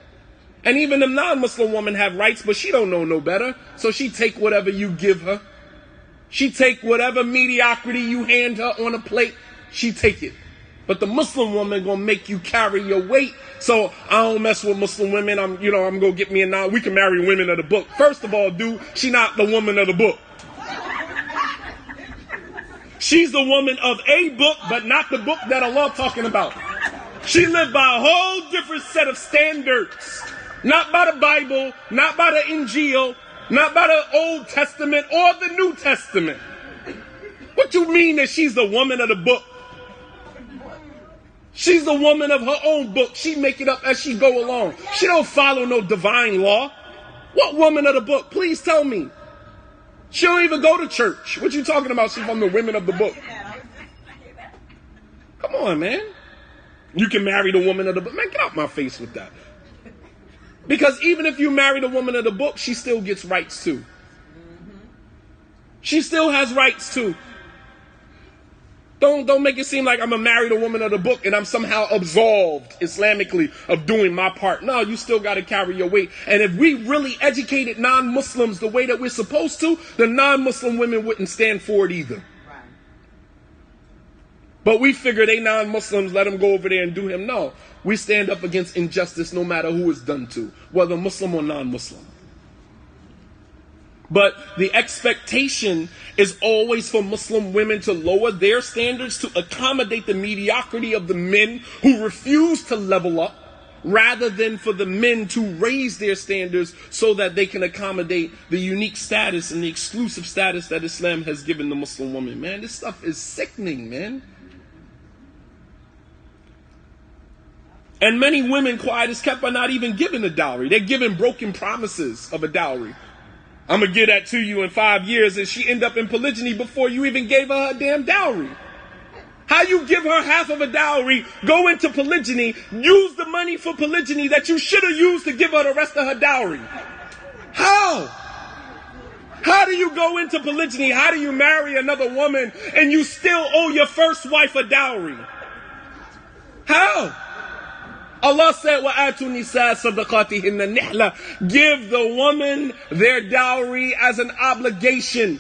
[SPEAKER 1] And even the non-Muslim woman have rights, but she don't know no better. So she take whatever you give her. She take whatever mediocrity you hand her on a plate, she take it. But the Muslim woman gonna make you carry your weight. So I don't mess with Muslim women. I'm gonna get me a non. We can marry women of the book. First of all, dude, she not the woman of the book. She's the woman of a book, but not the book that Allah talking about. She lived by a whole different set of standards. Not by the Bible, not by the Injil, not by the Old Testament or the New Testament. What you mean that she's the woman of the book? She's the woman of her own book. She make it up as she go along. She don't follow no divine law. What woman of the book? Please tell me. She don't even go to church. What you talking about? She's from the women of the book. Come on, man. You can marry the woman of the book. Man, get out my face with that. Because even if you marry the woman of the book, she still gets rights too. She still has rights too. Don't make it seem like I'm a married a woman of the book and I'm somehow absolved Islamically of doing my part. No, you still got to carry your weight. And if we really educated non-Muslims the way that we're supposed to, the non-Muslim women wouldn't stand for it either. But we figure they non-Muslims, let them go over there and do him. No, we stand up against injustice no matter who it's done to, whether Muslim or non-Muslim. But the expectation is always for Muslim women to lower their standards to accommodate the mediocrity of the men who refuse to level up, rather than for the men to raise their standards so that they can accommodate the unique status and the exclusive status that Islam has given the Muslim woman. Man, this stuff is sickening, man. And many women, quiet as kept, are not even given a dowry. They're given broken promises of a dowry. I'm going to give that to you in 5 years, and she end up in polygyny before you even gave her damn dowry. How you give her half of a dowry, go into polygyny, use the money for polygyny that you should have used to give her the rest of her dowry? How? How do you go into polygyny? How do you marry another woman and you still owe your first wife a dowry? How? Allah said, وَآتُوا النِّسَاءَ صَدَقَاتِهِنَّ نِحْلَةً. Give the woman their dowry as an obligation.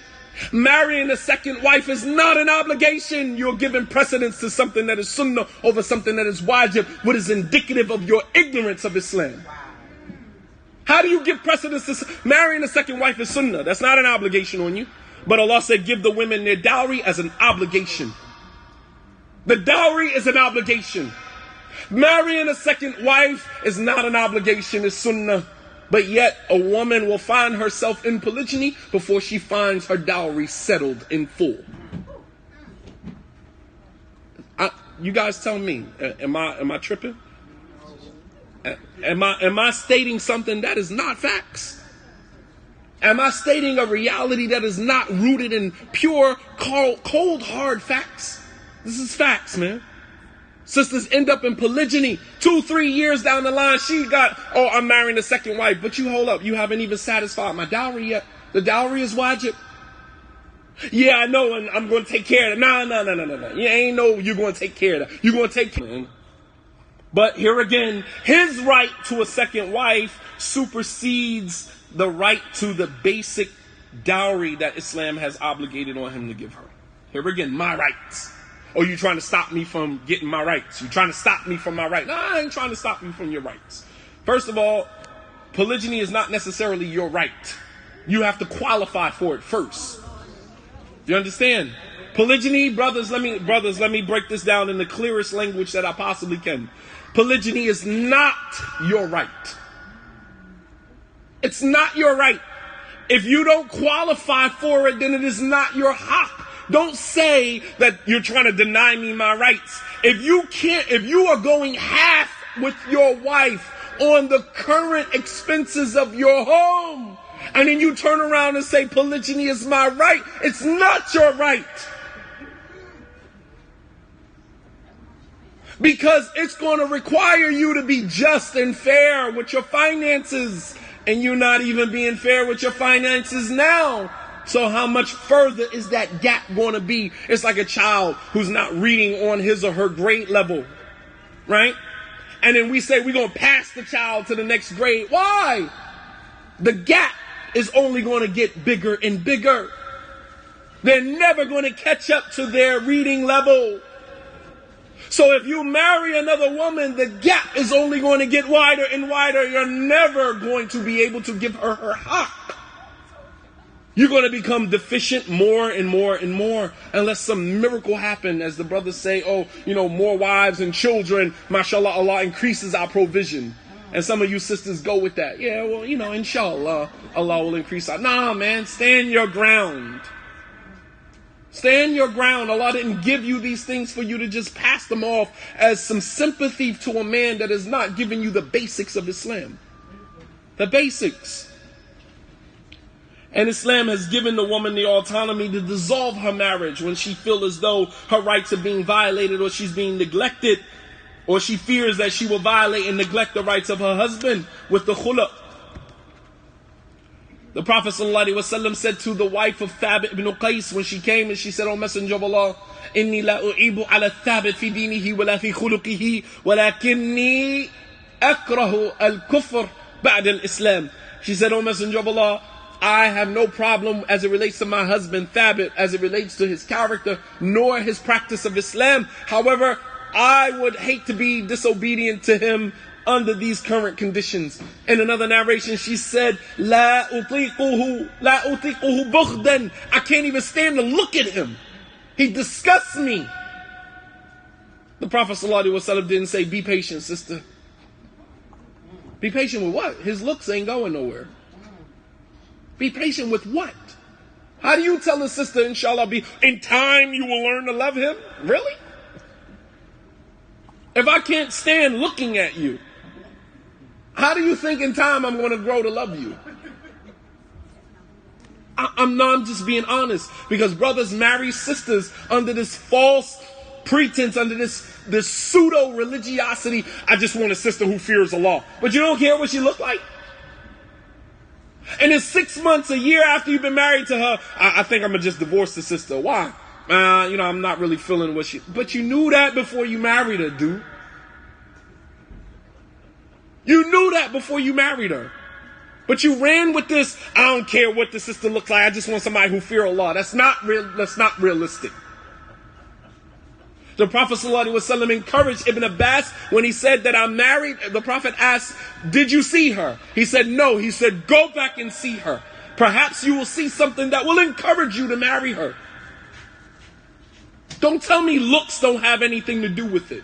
[SPEAKER 1] Marrying a second wife is not an obligation. You're giving precedence to something that is sunnah over something that is wajib, what is indicative of your ignorance of Islam. How do you give precedence to marrying a second wife is sunnah? That's not an obligation on you. But Allah said, give the women their dowry as an obligation. The dowry is an obligation. Marrying a second wife is not an obligation, it's sunnah. But yet, a woman will find herself in polygyny before she finds her dowry settled in full. You guys tell me, am I tripping? Am I stating something that is not facts? Am I stating a reality that is not rooted in pure, cold, hard facts? This is facts, man. Sisters end up in polygyny. 2-3 years down the line, she got, oh, I'm marrying a second wife. But you hold up, you haven't even satisfied my dowry yet. The dowry is wajib. Yeah, I know, and I'm going to take care of it. No. You ain't know you're going to take care of that. You're going to take care of it. But here again, his right to a second wife supersedes the right to the basic dowry that Islam has obligated on him to give her. Here again, my rights. Or you trying to stop me from getting my rights? You trying to stop me from my rights? No, I ain't trying to stop you from your rights. First of all, polygyny is not necessarily your right. You have to qualify for it first. You understand? Polygyny, brothers, let me break this down in the clearest language that I possibly can. Polygyny is not your right. It's not your right. If you don't qualify for it, then it is not your haq. Don't say that you're trying to deny me my rights. If you are going half with your wife on the current expenses of your home, and then you turn around and say polygyny is my right, it's not your right. Because it's going to require you to be just and fair with your finances, and you're not even being fair with your finances now. So how much further is that gap going to be? It's like a child who's not reading on his or her grade level, right? And then we say we're going to pass the child to the next grade. Why? The gap is only going to get bigger and bigger. They're never going to catch up to their reading level. So if you marry another woman, the gap is only going to get wider and wider. You're never going to be able to give her her haq. You're going to become deficient more and more and more unless some miracle happen, as the brothers say, more wives and children, mashallah, Allah increases our provision. And some of you sisters go with that. Yeah, well, inshallah, Allah will increase our... Nah, man, stand your ground. Stand your ground. Allah didn't give you these things for you to just pass them off as some sympathy to a man that is not giving you the basics of Islam. The basics. And Islam has given the woman the autonomy to dissolve her marriage when she feels as though her rights are being violated or she's being neglected, or she fears that she will violate and neglect the rights of her husband with the khula. The Prophet ﷺ said to the wife of Thabit ibn Qais when she came and she said, "O Messenger of Allah, inni la u'ibu ala Thabit fi dinihi wa la fi khuluqihi walakinni akrahu al-kufr ba'da al-Islam." She said, "O Messenger of Allah, I have no problem as it relates to my husband Thabit, as it relates to his character, nor his practice of Islam. However, I would hate to be disobedient to him under these current conditions. In another narration, she said, La utiquhu bughdan. I can't even stand to look at him. He disgusts me. The Prophet ﷺ didn't say, be patient, sister. Be patient with what? His looks ain't going nowhere. Be patient with what? How do you tell a sister, inshallah, in time you will learn to love him? Really? If I can't stand looking at you, how do you think in time I'm going to grow to love you? I'm just being honest, because brothers marry sisters under this false pretense, under this pseudo religiosity. I just want a sister who fears Allah, but you don't care what she look like. And in 6 months, a year after you've been married to her, I think I'm gonna just divorce the sister. Why? I'm not really feeling what she. But you knew that before you married her, dude. You knew that before you married her. But you ran with this, I don't care what the sister looks like, I just want somebody who fear Allah. That's not realistic. The Prophet ﷺ encouraged Ibn Abbas when he said that I'm married. The Prophet asked, did you see her? He said, no. He said, go back and see her. Perhaps you will see something that will encourage you to marry her. Don't tell me looks don't have anything to do with it.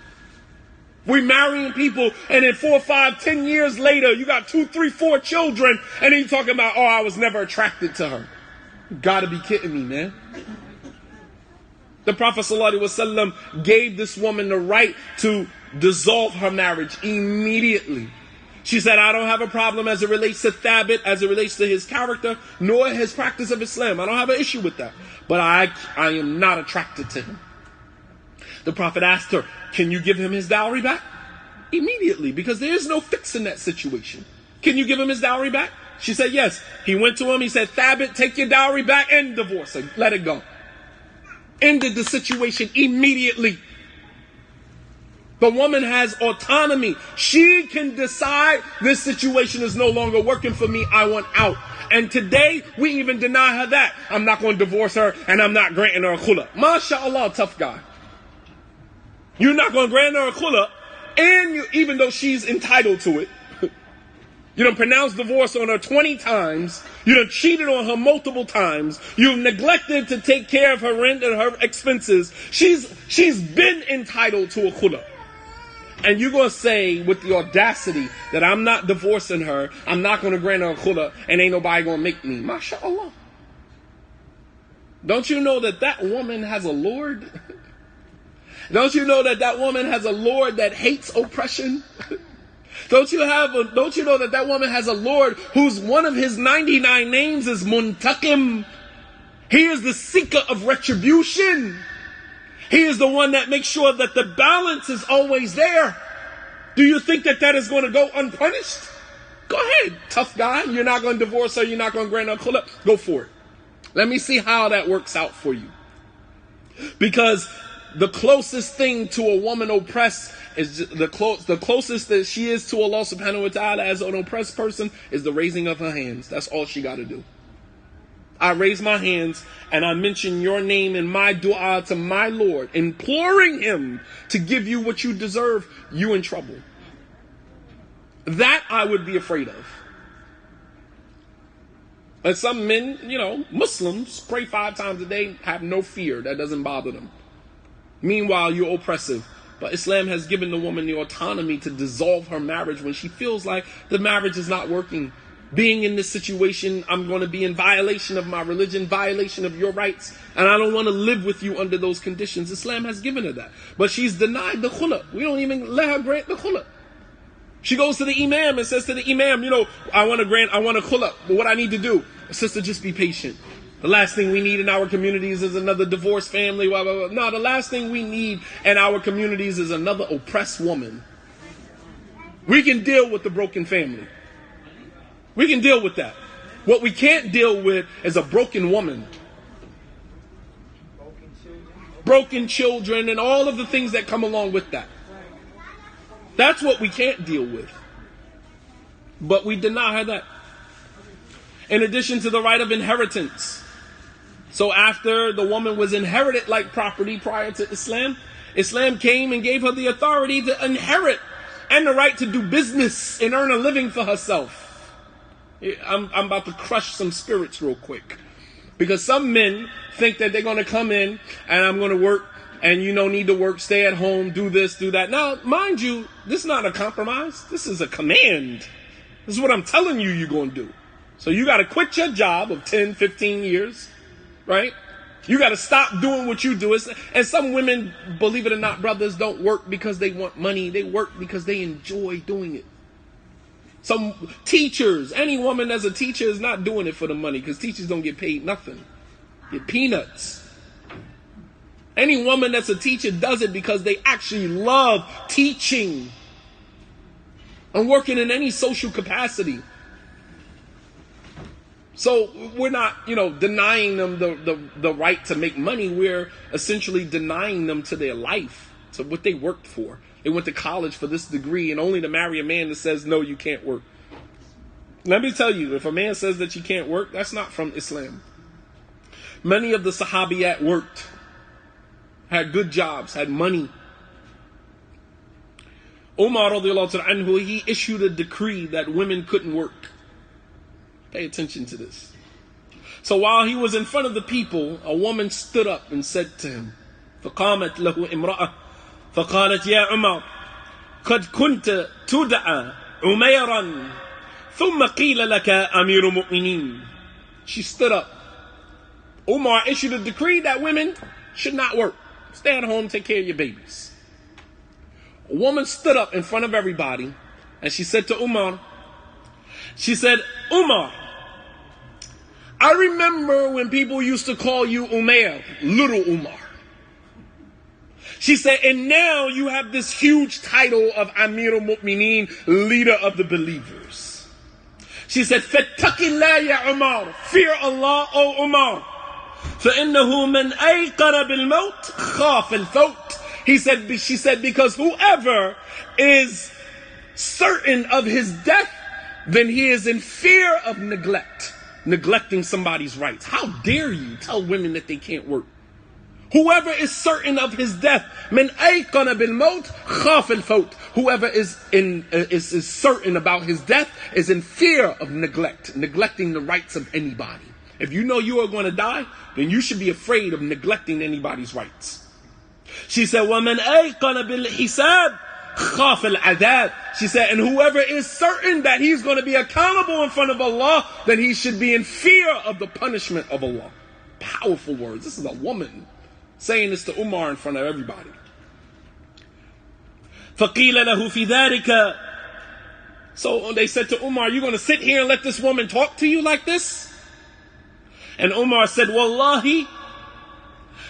[SPEAKER 1] We're marrying people, and then 4, 5, 10 years later, you got 2, 3, 4 children, and then you're talking about, I was never attracted to her. You gotta be kidding me, man. The Prophet ﷺ gave this woman the right to dissolve her marriage immediately. She said, I don't have a problem as it relates to Thabit, as it relates to his character, nor his practice of Islam. I don't have an issue with that. But I am not attracted to him. The Prophet asked her, can you give him his dowry back? Immediately, because there is no fix in that situation. Can you give him his dowry back? She said, yes. He went to him, he said, Thabit, take your dowry back and divorce her. Let it go. Ended the situation immediately. The woman has autonomy. She can decide this situation is no longer working for me. I want out. And today, we even deny her that. I'm not going to divorce her and I'm not granting her a khula. MashaAllah, tough guy. You're not going to grant her a khula, and even though she's entitled to it, you done pronounced divorce on her 20 times, you done cheated on her multiple times, you've neglected to take care of her rent and her expenses, she's been entitled to a khula. And you're going to say with the audacity that I'm not divorcing her, I'm not going to grant her a khula, and ain't nobody going to make me. MashaAllah. Don't you know that woman has a Lord? Don't you know that woman has a Lord that hates oppression? Don't you know that woman has a Lord whose one of his 99 names is Muntaqim? He is the seeker of retribution. He is the one that makes sure that the balance is always there. Do you think that is going to go unpunished? Go ahead, tough guy. You're not going to divorce her. You're not going to grant her khula. Go for it. Let me see how that works out for you. Because the closest thing to a woman oppressed is the closest that she is to Allah subhanahu wa ta'ala as an oppressed person is the raising of her hands. That's all she got to do. I raise my hands and I mention your name in my dua to my Lord, imploring him to give you what you deserve. You in trouble. That I would be afraid of. And some men, Muslims, pray 5 times a day, have no fear. That doesn't bother them. Meanwhile, you're oppressive. But Islam has given the woman the autonomy to dissolve her marriage when she feels like the marriage is not working. Being in this situation, I'm going to be in violation of my religion, violation of your rights, and I don't want to live with you under those conditions. Islam has given her that. But she's denied the khula. We don't even let her grant the khula. She goes to the imam and says to the imam, I want a khula, but what I need to do? Sister, just be patient. The last thing we need in our communities is another divorced family. Blah, blah, blah. No, the last thing we need in our communities is another oppressed woman. We can deal with the broken family. We can deal with that. What we can't deal with is a broken woman. Broken children and all of the things that come along with that. That's what we can't deal with. But we deny her that. In addition to the right of inheritance. So after the woman was inherited like property prior to Islam, Islam came and gave her the authority to inherit and the right to do business and earn a living for herself. I'm about to crush some spirits real quick. Because some men think that they're going to come in and I'm going to work and you don't need to work, stay at home, do this, do that. Now, mind you, this is not a compromise. This is a command. This is what I'm telling you you're going to do. So you got to quit your job of 10, 15 years, right? You got to stop doing what you do. And some women, believe it or not, brothers, don't work because they want money. They work because they enjoy doing it. Some teachers, any woman that's a teacher is not doing it for the money because teachers don't get paid nothing. Get peanuts. Any woman that's a teacher does it because they actually love teaching and working in any social capacity. So we're not, denying them the right to make money. We're essentially denying them to their life, to what they worked for. They went to college for this degree and only to marry a man that says, no, you can't work. Let me tell you, if a man says that you can't work, that's not from Islam. Many of the Sahabiyat worked, had good jobs, had money. Umar radiallahu ta'ala anhu, he issued a decree that women couldn't work. Pay attention to this. So while he was in front of the people, a woman stood up and said to him, فَقَامَتْ لَهُ إِمْرَأَةٌ فقالت يا عمر قد كنت تدعى عميرا ثم قيل لك أمير مؤمنين. She stood up. Umar issued a decree that women should not work. Stay at home, take care of your babies. A woman stood up in front of everybody and she said to Umar, she said, Umar, I remember when people used to call you Umair, little Umar. She said, and now you have this huge title of Amir al-Mu'mineen, leader of the believers. She said, فَاتَّقِ اللَّهِ يَا عُمَرْ, fear Allah, O Umar. فَإِنَّهُ مَنْ أَيْقَنَ بِالْمَوْتِ خَافَ الْفَوْتِ. She said, because whoever is certain of his death, then he is in fear of neglecting somebody's rights. How dare you tell women that they can't work? Whoever is certain of his death, من أيقن بالموت خاف الفوت. Whoever is certain about his death is in fear of neglecting the rights of anybody. If you know you are going to die, then you should be afraid of neglecting anybody's rights. She said, وَمَنْ أَيْقَنَ بِالْحِسَابِ خَافَ الْعَذَابِ. She said, and whoever is certain that he's going to be accountable in front of Allah, then he should be in fear of the punishment of Allah. Powerful words. This is a woman saying this to Umar in front of everybody. فَقِيلَ لَهُ فِي ذَلِكَ. So they said to Umar, you're going to sit here and let this woman talk to you like this? And Umar said, Wallahi,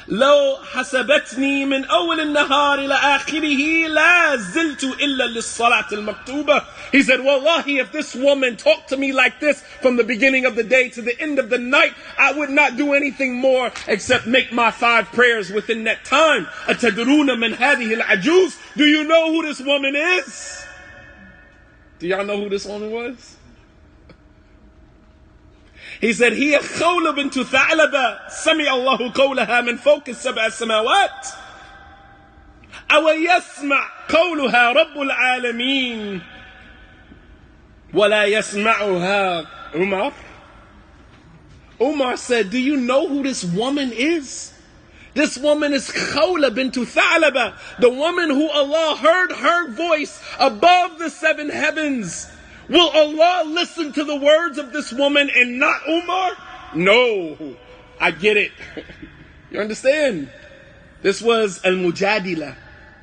[SPEAKER 1] لو حسبتني من أول النهار إلى آخره لا زلت إلا للصلاة المكتوبة. He said, Wallahi, if this woman talked to me like this from the beginning of the day to the end of the night, I would not do anything more except make my 5 prayers within that time. أتدرون من هذه العجوز. Do you know who this woman is? Do y'all know who this woman was? He said, هي خولة بنت ثعلبة سمع الله قولها من فوق السبع السماوات أو يسمع قولها رب العالمين ولا يسمعها عمر. Umar said, do you know who this woman is? This woman is Khawla bint Tha'laba, the woman who Allah heard her voice above the 7 heavens. Will Allah listen to the words of this woman and not Umar? No. I get it. You understand? This was Al-Mujadila,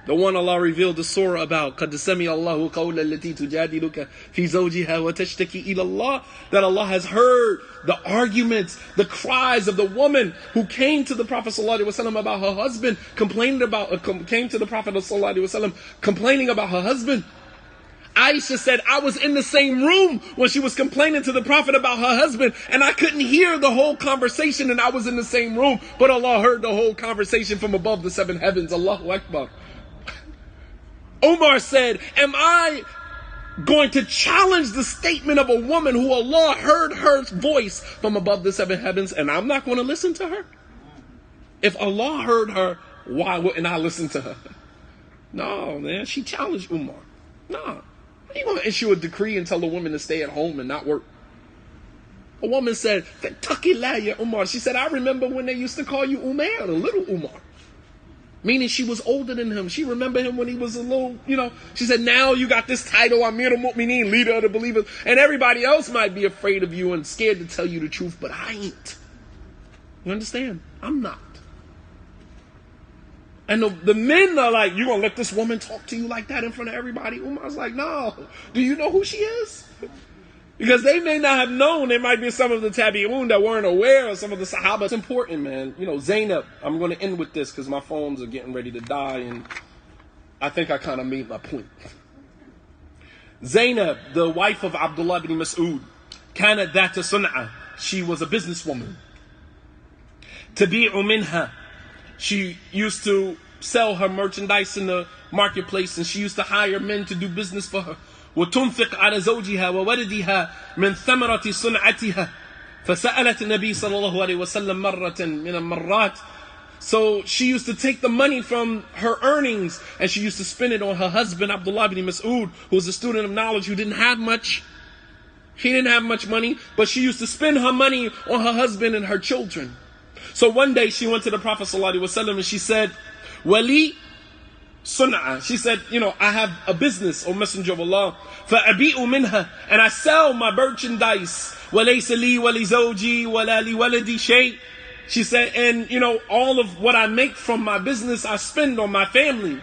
[SPEAKER 1] the one Allah revealed the surah about. قَدْ سَمِعَ اللَّهُ قَوْلَ الَّتِي تُجَادِلُكَ فِي زَوْجِهَا وَتَشْتَكِي إِلَى اللَّهِ. That Allah has heard the arguments, the cries of the woman who came to the Prophet ﷺ about her husband, came to the Prophet ﷺ complaining about her husband. Aisha said, I was in the same room when she was complaining to the Prophet about her husband, and I couldn't hear the whole conversation, and I was in the same room, but Allah heard the whole conversation from above the 7 heavens. Allahu Akbar. Umar said, am I going to challenge the statement of a woman who Allah heard her voice from above the 7 heavens, and I'm not going to listen to her? If Allah heard her, why wouldn't I listen to her? No, man, she challenged Umar. Nah. How you going to issue a decree and tell a woman to stay at home and not work? A woman said, "Fattaqillah ya Umar." She said, "I remember when they used to call you Umar, the little Umar." Meaning she was older than him. She remembered him when he was a little, She said, now you got this title, Amir al-Mu'mineen, leader of the believers. And everybody else might be afraid of you and scared to tell you the truth, but I ain't. You understand? I'm not. And the men are like, you gonna let this woman talk to you like that in front of everybody? Umar's like, no. Do you know who she is? Because they may not have known. There might be some of the tabi'un that weren't aware of some of the sahaba. It's important, man. Zainab, I'm going to end with this because my phones are getting ready to die, and I think I kind of made my point. Zainab, the wife of Abdullah ibn Mas'ud, kanat dhata sun'a. She was a businesswoman. Tabi'u minha. She used to sell her merchandise in the marketplace, and she used to hire men to do business for her. وتنفق على زوجها وولدها من ثمرة صنعتها فسألت النبي صلى الله عليه وسلم مرة من المرات. So she used to take the money from her earnings and she used to spend it on her husband Abdullah ibn Mas'ud, who was a student of knowledge who didn't have much. He didn't have much money, but she used to spend her money on her husband and her children. So one day she went to the Prophet ﷺ and she said, "Wali sun'a." She said, I have a business, O Messenger of Allah. فَأَبِيءُ مِنْهَا. And I sell my merchandise. وَلَيْسَ لِي وَلِزَوْجِي وَلَا لِوَلَدِي شَيْءٍ. She said, and all of what I make from my business, I spend on my family.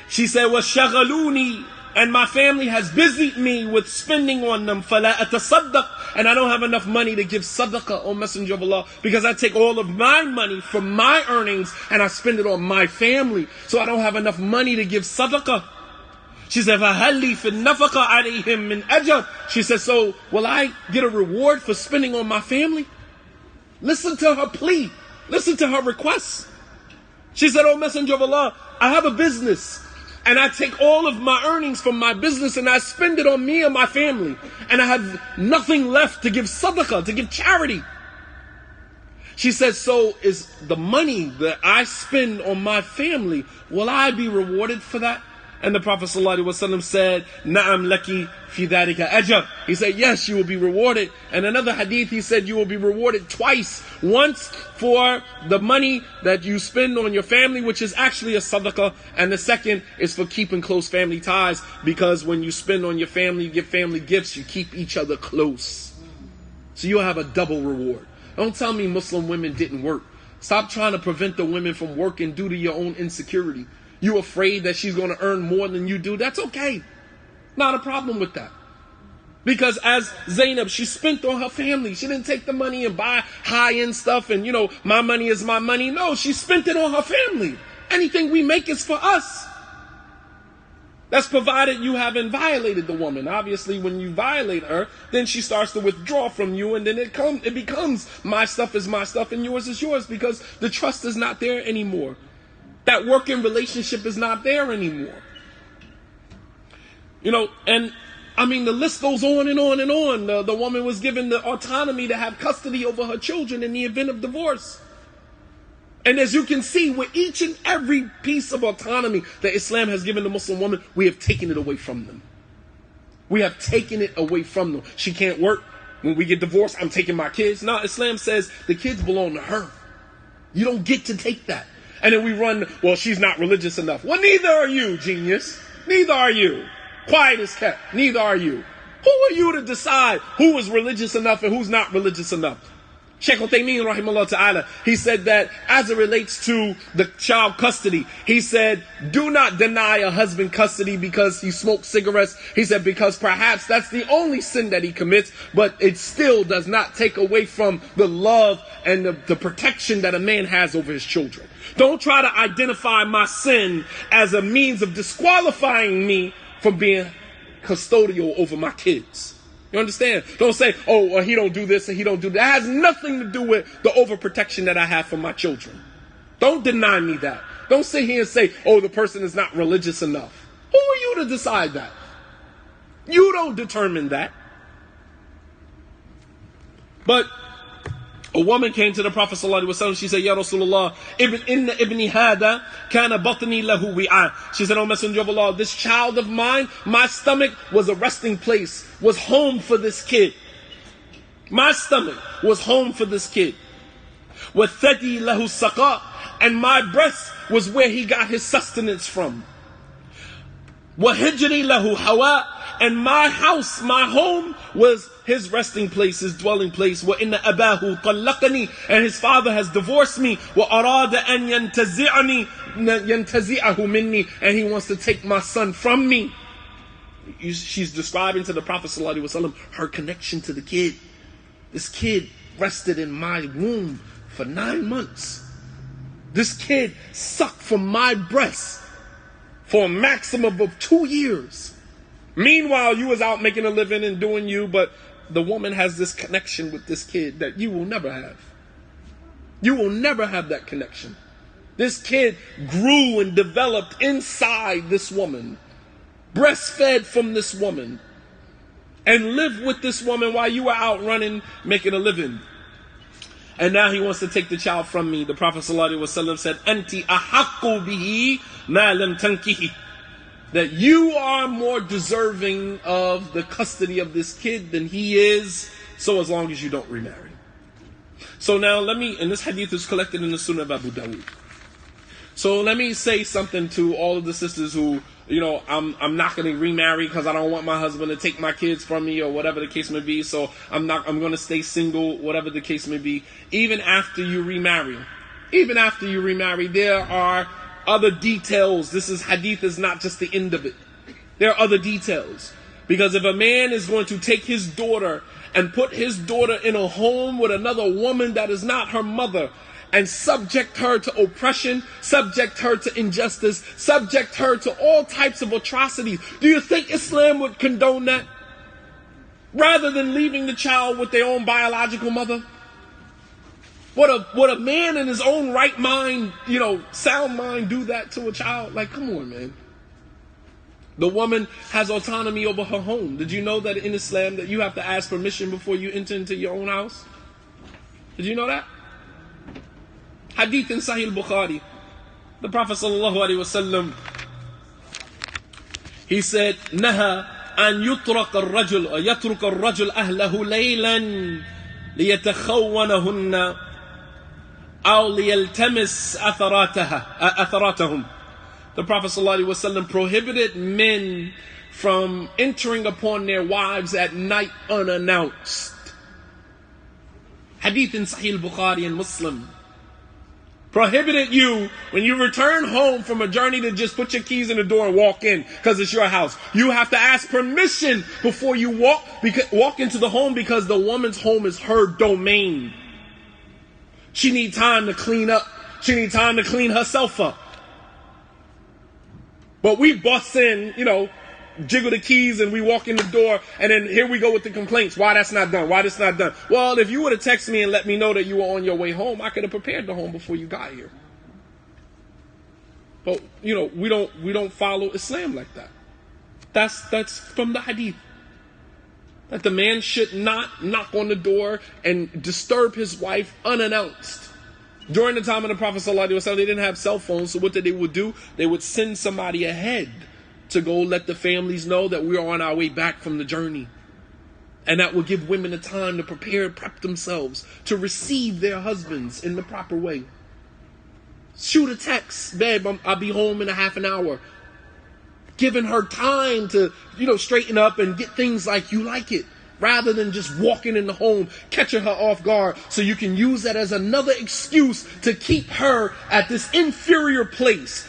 [SPEAKER 1] She said, وَشَغَلُونِي. And my family has busied me with spending on them. فَلَا أَتَصَدَّقْ. And I don't have enough money to give sadaqah, O Messenger of Allah, because I take all of my money from my earnings and I spend it on my family. So I don't have enough money to give sadaqah. She said, فَهَلْ لِي فِي النَّفَقَ عَلَيْهِمْ مِنْ أَجْرٍ. She said, so will I get a reward for spending on my family? Listen to her plea. Listen to her request. She said, O Messenger of Allah, I have a business. And I take all of my earnings from my business and I spend it on me and my family. And I have nothing left to give sadaqah, to give charity. She said, so is the money that I spend on my family, will I be rewarded for that? And the Prophet ﷺ said, Na'am laki fi dhalika ajr. He said, yes, you will be rewarded. And another hadith, he said, you will be rewarded twice. Once for the money that you spend on your family, which is actually a sadaqah. And the second is for keeping close family ties. Because when you spend on your family, you give family gifts, you keep each other close. So you'll have a double reward. Don't tell me Muslim women didn't work. Stop trying to prevent the women from working due to your own insecurity. You afraid that she's going to earn more than you do? That's okay. Not a problem with that. Because as Zainab, she spent on her family. She didn't take the money and buy high-end stuff and, my money is my money. No, she spent it on her family. Anything we make is for us. That's provided you haven't violated the woman. Obviously, when you violate her, then she starts to withdraw from you, and then it becomes my stuff is my stuff and yours is yours, because the trust is not there anymore. That working relationship is not there anymore. And I mean, the list goes on and on and on. The woman was given the autonomy to have custody over her children in the event of divorce. And as you can see, with each and every piece of autonomy that Islam has given the Muslim woman, we have taken it away from them. We have taken it away from them. She can't work. When we get divorced, I'm taking my kids. No, Islam says the kids belong to her. You don't get to take that. And then we run, well, she's not religious enough. Well, neither are you, genius. Neither are you. Quiet as kept. Neither are you. Who are you to decide who is religious enough and who's not religious enough? Shaykh Uthaymeen, rahimahullah ta'ala, he said that as it relates to the child custody, he said, do not deny a husband custody because he smokes cigarettes. He said, because perhaps that's the only sin that he commits, but it still does not take away from the love and the protection that a man has over his children. Don't try to identify my sin as a means of disqualifying me from being custodial over my kids. You understand? Don't say, oh, he don't do this and he don't do that. That has nothing to do with the overprotection that I have for my children. Don't deny me that. Don't sit here and say, oh, the person is not religious enough. Who are you to decide that? You don't determine that. But A woman came to the Prophet ﷺ. She said, Ya Rasulullah, inna ibni hada kana batni lahu wi'a. She said, O Messenger of Allah, this child of mine, my stomach was a resting place, was home for this kid. My stomach was home for this kid. وَثَدِي لَهُ السَّقَاء. And my breast was where he got his sustenance from. وَهِجْرِي لَهُ هَوَاء. And my house, my home, was his resting place, his dwelling place. وَإِنَّ أَبَاهُ طَلَّقَنِي. And his father has divorced me. وَأَرَادَ أَن يَنْتَزِعَهُ مِنِّي. And he wants to take my son from me. She's describing to the Prophet ﷺ her connection to the kid. This kid rested in my womb for 9 months. This kid sucked from my breast for a maximum of 2 years. Meanwhile, you was out making a living and doing you, but the woman has this connection with this kid that you will never have. You will never have that connection. This kid grew and developed inside this woman, breastfed from this woman, and lived with this woman while you were out running, making a living. And now he wants to take the child from me. The Prophet ﷺ said, Anti ahaqqu bihi ma lam tankihi. That you are more deserving of the custody of this kid than he is, so as long as you don't remarry. So now and this hadith is collected in the Sunnah of Abu Dawud. So let me say something to all of the sisters who, I'm not going to remarry because I don't want my husband to take my kids from me or whatever the case may be. So I'm going to stay single, whatever the case may be. Even after you remarry, there are other details. Hadith is not just the end of it. There are other details. Because if a man is going to take his daughter and put his daughter in a home with another woman that is not her mother, and subject her to oppression, subject her to injustice, subject her to all types of atrocities, do you think Islam would condone that? Rather than leaving the child with their own biological mother? Would a man in his own right mind, sound mind, do that to a child? Like, come on, man. The woman has autonomy over her home. Did you know that in Islam that you have to ask permission before you enter into your own house? Did you know that? Hadith in Sahih al-Bukhari. The Prophet ﷺ, he said, Naha an yutraq al-rajul ahlahu laylan liyatakhawwanahunna aw liyaltamis atharatahum. The Prophet ﷺ prohibited men from entering upon their wives at night unannounced. Hadith in Sahih al-Bukhari and Muslim. Prohibited you, when you return home from a journey, to just put your keys in the door and walk in because it's your house. You have to ask permission before you walk into the home, because the woman's home is her domain. She needs time to clean up. She needs time to clean herself up. But we bust in, jiggle the keys and we walk in the door, and then here we go with the complaints. Why that's not done? Why this not done? Well, if you would have texted me and let me know that you were on your way home, I could have prepared the home before you got here. But we don't follow Islam like that. That's from the hadith. That the man should not knock on the door and disturb his wife unannounced. During the time of the Prophet ﷺ, they didn't have cell phones, so what they would do? They would send somebody ahead to go let the families know that we are on our way back from the journey. And that will give women the time to prep themselves to receive their husbands in the proper way. Shoot a text, babe, I'll be home in a half an hour. Giving her time to, straighten up and get things like you like it. Rather than just walking in the home, catching her off guard, so you can use that as another excuse to keep her at this inferior place.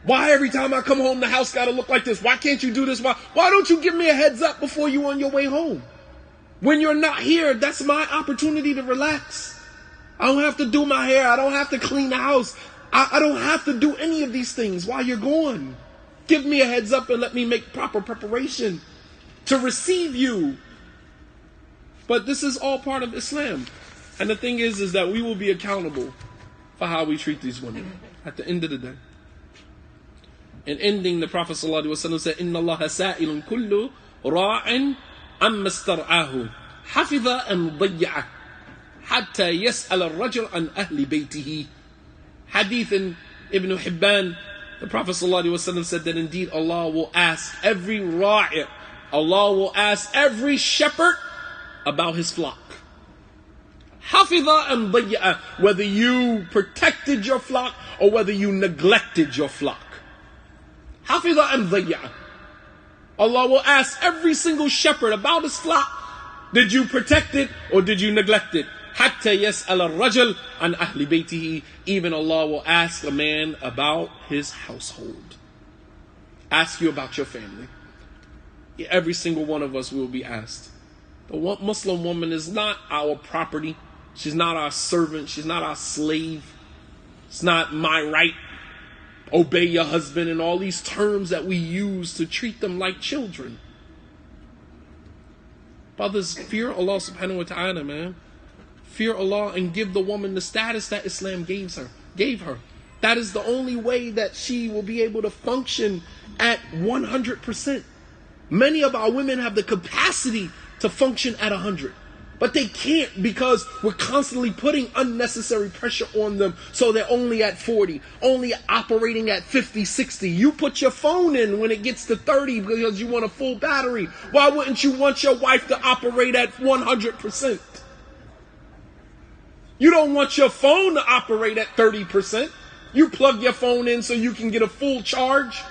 [SPEAKER 1] Why every time I come home, the house got to look like this? Why can't you do this? Why don't you give me a heads up before you on your way home? When you're not here, that's my opportunity to relax. I don't have to do my hair. I don't have to clean the house. I don't have to do any of these things while you're gone. Give me a heads up and let me make proper preparation to receive you. But this is all part of Islam. And the thing is that we will be accountable for how we treat these women at the end of the day. In ending, the Prophet ﷺ said, Inna Allah sa'ilun kullu ra'in amma star'ahu hafidha am dayya'ah. حتى يسأل الرجل عن أهل بيته. Hadith in Ibn Hibban, the Prophet ﷺ said that indeed Allah will ask every ra'i', Allah will ask every shepherd about his flock. Hafidha and dayya'a, whether you protected your flock or whether you neglected your flock. Hafidha and dayya'a. Allah will ask every single shepherd about his flock. Did you protect it or did you neglect it? Hatta yas'al ar-rajul an ahli baytihi. Even Allah will ask a man about his household. Ask you about your family. Every single one of us will be asked. The Muslim woman is not our property. She's not our servant. She's not our slave. It's not my right. Obey your husband and all these terms that we use to treat them like children. Brothers, fear Allah subhanahu wa ta'ala, man. Fear Allah and give the woman the status that Islam gave her. That is the only way that she will be able to function at 100%. Many of our women have the capacity to function at 100. But they can't because we're constantly putting unnecessary pressure on them, so they're only at 40, only operating at 50, 60. You put your phone in when it gets to 30 because you want a full battery. Why wouldn't you want your wife to operate at 100%? You don't want your phone to operate at 30%. You plug your phone in so you can get a full charge.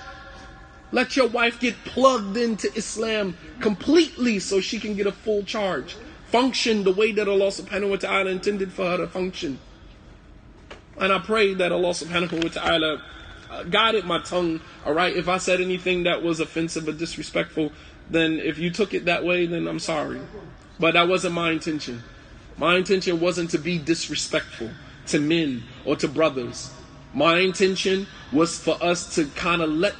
[SPEAKER 1] Let your wife get plugged into Islam completely so she can get a full charge. Function the way that Allah subhanahu wa ta'ala intended for her to function. And I pray that Allah subhanahu wa ta'ala guided my tongue, alright? If I said anything that was offensive or disrespectful, then if you took it that way, then I'm sorry. But that wasn't my intention. My intention wasn't to be disrespectful to men or to brothers. My intention was for us to kind of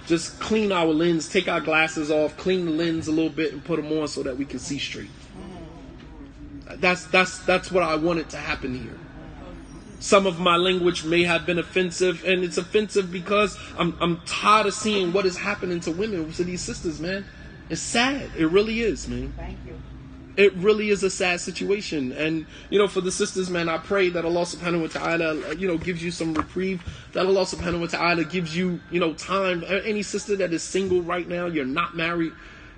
[SPEAKER 1] just clean our lens, take our glasses off, clean the lens a little bit and put them on so that we can see straight. That's what I wanted to happen here. Some of my language may have been offensive, and it's offensive because I'm tired of seeing what is happening to women, to these sisters, man. It's sad. It really is, man. Thank you. It really is a sad situation. And, for the sisters, man, I pray that Allah subhanahu wa ta'ala, gives you some reprieve, that Allah subhanahu wa ta'ala gives you, time. Any sister that is single right now, you're not married,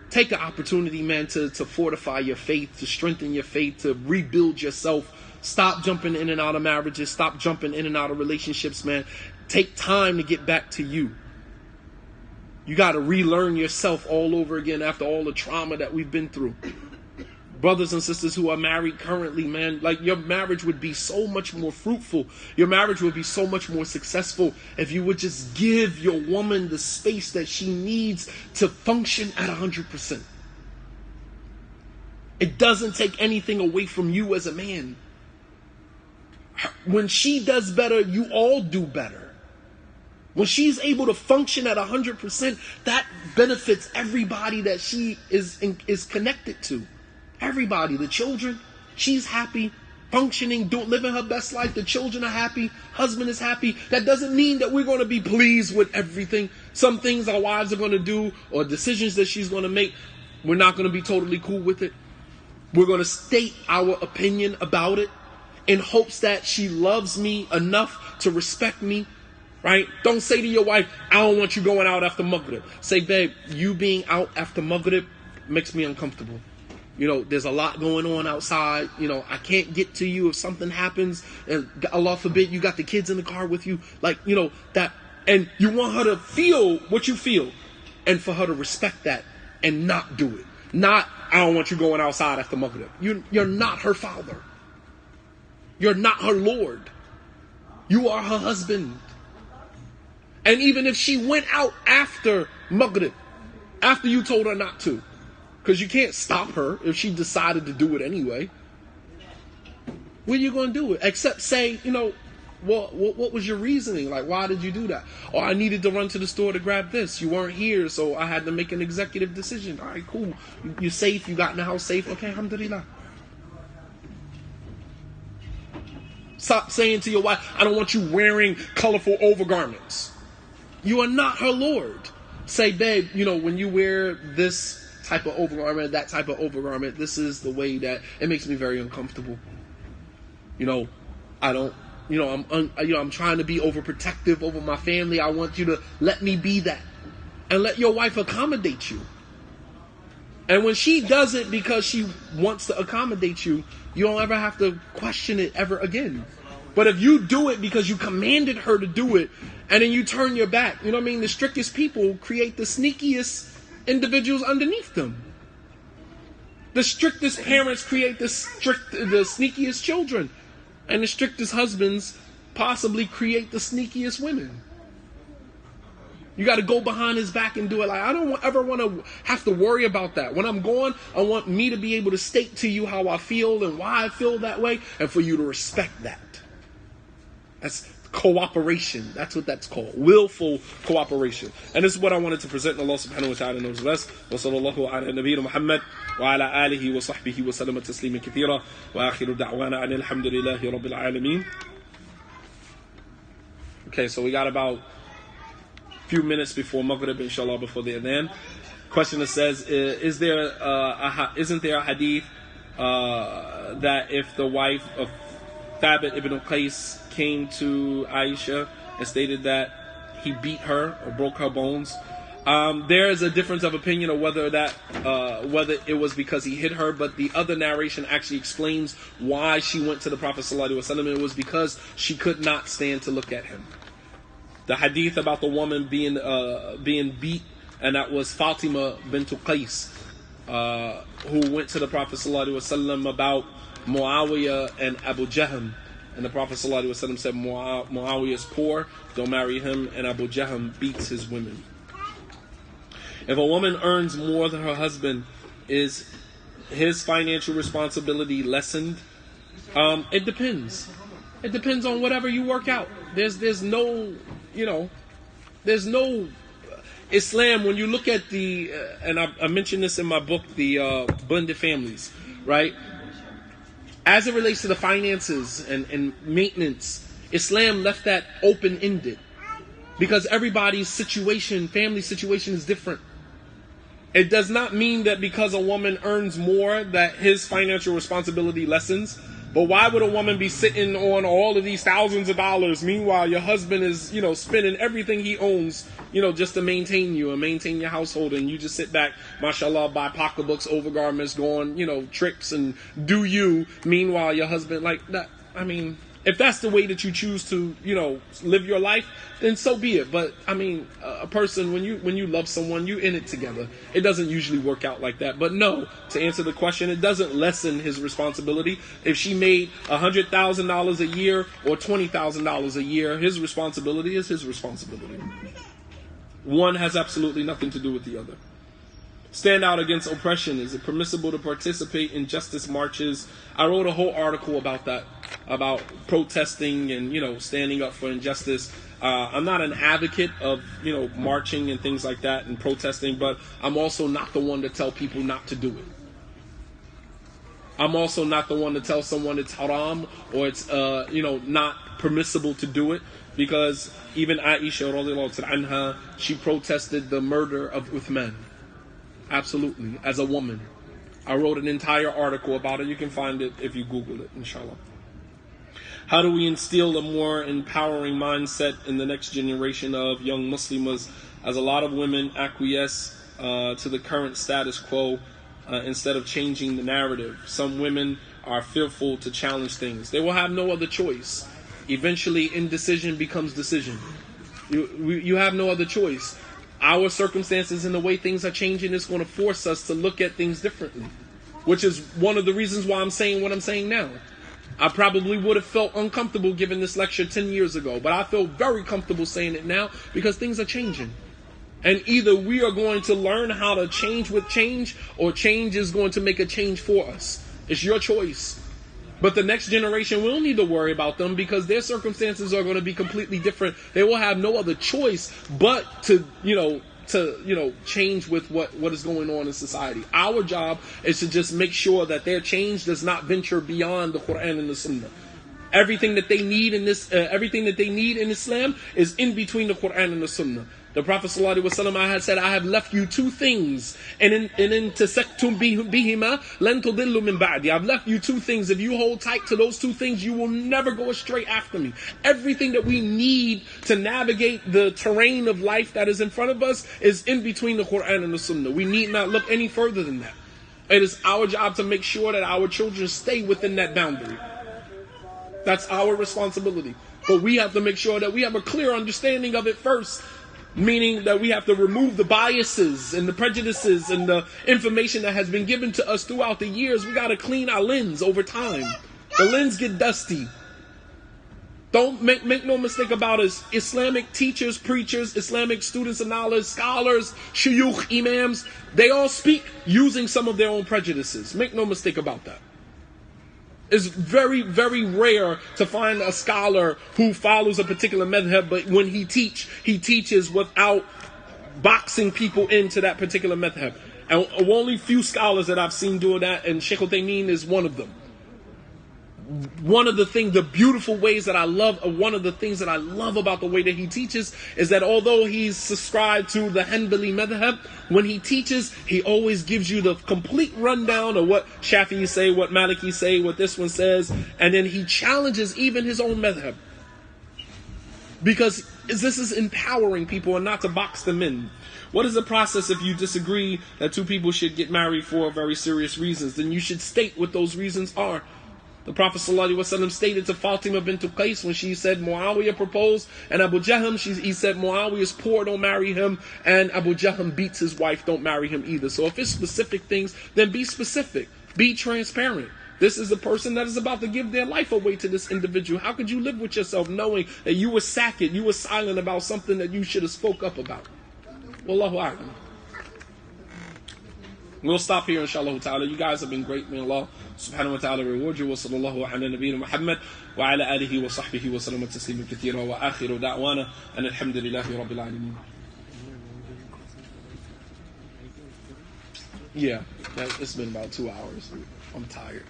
[SPEAKER 1] take the opportunity, man, to fortify your faith, to strengthen your faith, to rebuild yourself. Stop jumping in and out of marriages. Stop jumping in and out of relationships, man. Take time to get back to you. You got to relearn yourself all over again after all the trauma that we've been through. Brothers and sisters who are married currently, man, like your marriage would be so much more fruitful. Your marriage would be so much more successful if you would just give your woman the space that she needs to function at 100%. It doesn't take anything away from you as a man. When she does better, you all do better. When she's able to function at 100%, that benefits everybody that she is connected to. Everybody, the children, she's happy, functioning, living her best life. The children are happy, husband is happy. That doesn't mean that we're going to be pleased with everything. Some things our wives are going to do or decisions that she's going to make, we're not going to be totally cool with it. We're going to state our opinion about it in hopes that she loves me enough to respect me. Right? Don't say to your wife, I don't want you going out after Maghrib. Say, babe, you being out after Maghrib makes me uncomfortable. There's a lot going on outside. I can't get to you if something happens. And Allah forbid, you got the kids in the car with you. That. And you want her to feel what you feel. And for her to respect that and not do it. Not, I don't want you going outside after Maghrib. You're not her father. You're not her Lord. You are her husband. And even if she went out after Maghrib, after you told her not to, because you can't stop her if she decided to do it anyway. What are you going to do? Except say, what was your reasoning? Like, why did you do that? Or I needed to run to the store to grab this. You weren't here, so I had to make an executive decision. All right, cool. You're safe. You got in the house safe. Okay, alhamdulillah. Stop saying to your wife, I don't want you wearing colorful overgarments. You are not her Lord. Say, babe, when you wear this type of overgarment, that type of overgarment, this is the way that it makes me very uncomfortable. I don't, I'm trying to be overprotective over my family. I want you to let me be that. And let your wife accommodate you. And when she does it because she wants to accommodate you, you don't ever have to question it ever again. But if you do it because you commanded her to do it, and then you turn your back, the strictest people create the sneakiest individuals underneath them. The strictest parents create the sneakiest children. And the strictest husbands possibly create the sneakiest women. You got to go behind his back and do it. Like, I don't ever want to have to worry about that. When I'm gone, I want me to be able to state to you how I feel and why I feel that way, and for you to respect that. That's cooperation. That's what that's called. Willful cooperation. And this is what I wanted to present. Allah subhanahu wa ta'ala knows best. Wa sallallahu ala nabiyyina Muhammad wa ala alihi wa sahbihi wa sallama tasliman kathira wa akhiru da'wana anil hamdulillahi rabbil alameen. Okay, so we got about few minutes before Maghrib, inshallah, before the adhan. Question that says, isn't there a hadith that if the wife of Thabit ibn Qais came to Aisha and stated that he beat her or broke her bones? There is a difference of opinion of whether it was because he hit her, but the other narration actually explains why she went to the Prophet ﷺ. It was because she could not stand to look at him. The hadith about the woman being beat, and that was Fatima bint Qais, who went to the Prophet ﷺ about Muawiyah and Abu Jahm. And the Prophet ﷺ said, Muawiyah is poor, don't marry him, and Abu Jahm beats his women. If a woman earns more than her husband, is his financial responsibility lessened? It depends. It depends on whatever you work out. There's no Islam. When you look at and I mentioned this in my book, the blended families, right? As it relates to the finances and maintenance, Islam left that open-ended because everybody's family situation is different. It does not mean that because a woman earns more that his financial responsibility lessens. But why would a woman be sitting on all of these thousands of dollars, meanwhile your husband is, spending everything he owns, just to maintain you and maintain your household, and you just sit back, mashallah, buy pocketbooks, overgarments, go on, trips and do you, meanwhile your husband, like that. I mean, if that's the way that you choose to, live your life, then so be it. But I mean, a person, when you love someone, you in it together. It doesn't usually work out like that. But no, to answer the question, it doesn't lessen his responsibility. If she made $100,000 a year or $20,000 a year, his responsibility is his responsibility. One has absolutely nothing to do with the other. Stand out against oppression. Is it permissible to participate in justice marches? I wrote a whole article about that, about protesting and, standing up for injustice. I'm not an advocate of, marching and things like that and protesting, but I'm also not the one to tell people not to do it. I'm also not the one to tell someone it's haram or it's, not permissible to do it, because even Aisha, radiallahu anha, she protested the murder of Uthman. Absolutely, as a woman. I wrote an entire article about it. You can find it if you Google it, inshallah. How do we instill a more empowering mindset in the next generation of young Muslims, as a lot of women acquiesce to the current status quo instead of changing the narrative? Some women are fearful to challenge things. They will have no other choice. Eventually, indecision becomes decision. You have no other choice. Our circumstances and the way things are changing is going to force us to look at things differently, which is one of the reasons why I'm saying what I'm saying now. I probably would have felt uncomfortable giving this lecture 10 years ago, but I feel very comfortable saying it now because things are changing. And either we are going to learn how to change with change, or change is going to make a change for us. It's your choice. But the next generation, we don't need to worry about them because their circumstances are going to be completely different. They will have no other choice but to change with what is going on in society. Our job is to just make sure that their change does not venture beyond the Quran and the Sunnah. Everything that they need in Islam is in between the Quran and the Sunnah. The Prophet ﷺ had said, I have left you two things. And in tasaktum bihima lan tudillu min ba'di. I've left you two things. If you hold tight to those two things, you will never go astray after me. Everything that we need to navigate the terrain of life that is in front of us is in between the Quran and the Sunnah. We need not look any further than that. It is our job to make sure that our children stay within that boundary. That's our responsibility. But we have to make sure that we have a clear understanding of it first. Meaning that we have to remove the biases and the prejudices and the information that has been given to us throughout the years. We got to clean our lens over time. The lens get dusty. Don't make no mistake about us. Islamic teachers, preachers, Islamic students of knowledge, scholars, shuyukh, imams, they all speak using some of their own prejudices. Make no mistake about that. It's very, very rare to find a scholar who follows a particular madhab, but when he teaches without boxing people into that particular madhab. And only few scholars that I've seen doing that, and Sheikh Uthaymeen is one of them. One of the beautiful ways that I love, one of the things that I love about the way that he teaches is that although he's subscribed to the Hanbali madhab, when he teaches, he always gives you the complete rundown of what Shafi'i say, what Maliki say, what this one says, and then he challenges even his own madhab. Because this is empowering people and not to box them in. What is the process if you disagree that two people should get married for very serious reasons? Then you should state what those reasons are. The Prophet ﷺ stated to Fatima bint Qais when she said Muawiyah proposed and Abu Jahm, he said Muawiyah is poor, don't marry him, and Abu Jahm beats his wife, don't marry him either. So if it's specific things, then be specific. Be transparent. This is a person that is about to give their life away to this individual. How could you live with yourself knowing that you were sacked, you were silent about something that you should have spoke up about? Wallahu a'lam. We'll stop here, inshallah ta'ala. You guys have been great. May Allah subhanahu wa ta'ala reward you. Wa sallallahu ala nabiyyina Muhammad wa ala alihi wa sahbihi wa sallam taslima kathira wa akhiru da'wana and alhamdulillahi rabbil alameen. Yeah, it's been about 2 hours. I'm tired.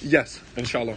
[SPEAKER 1] Yes, inshallah.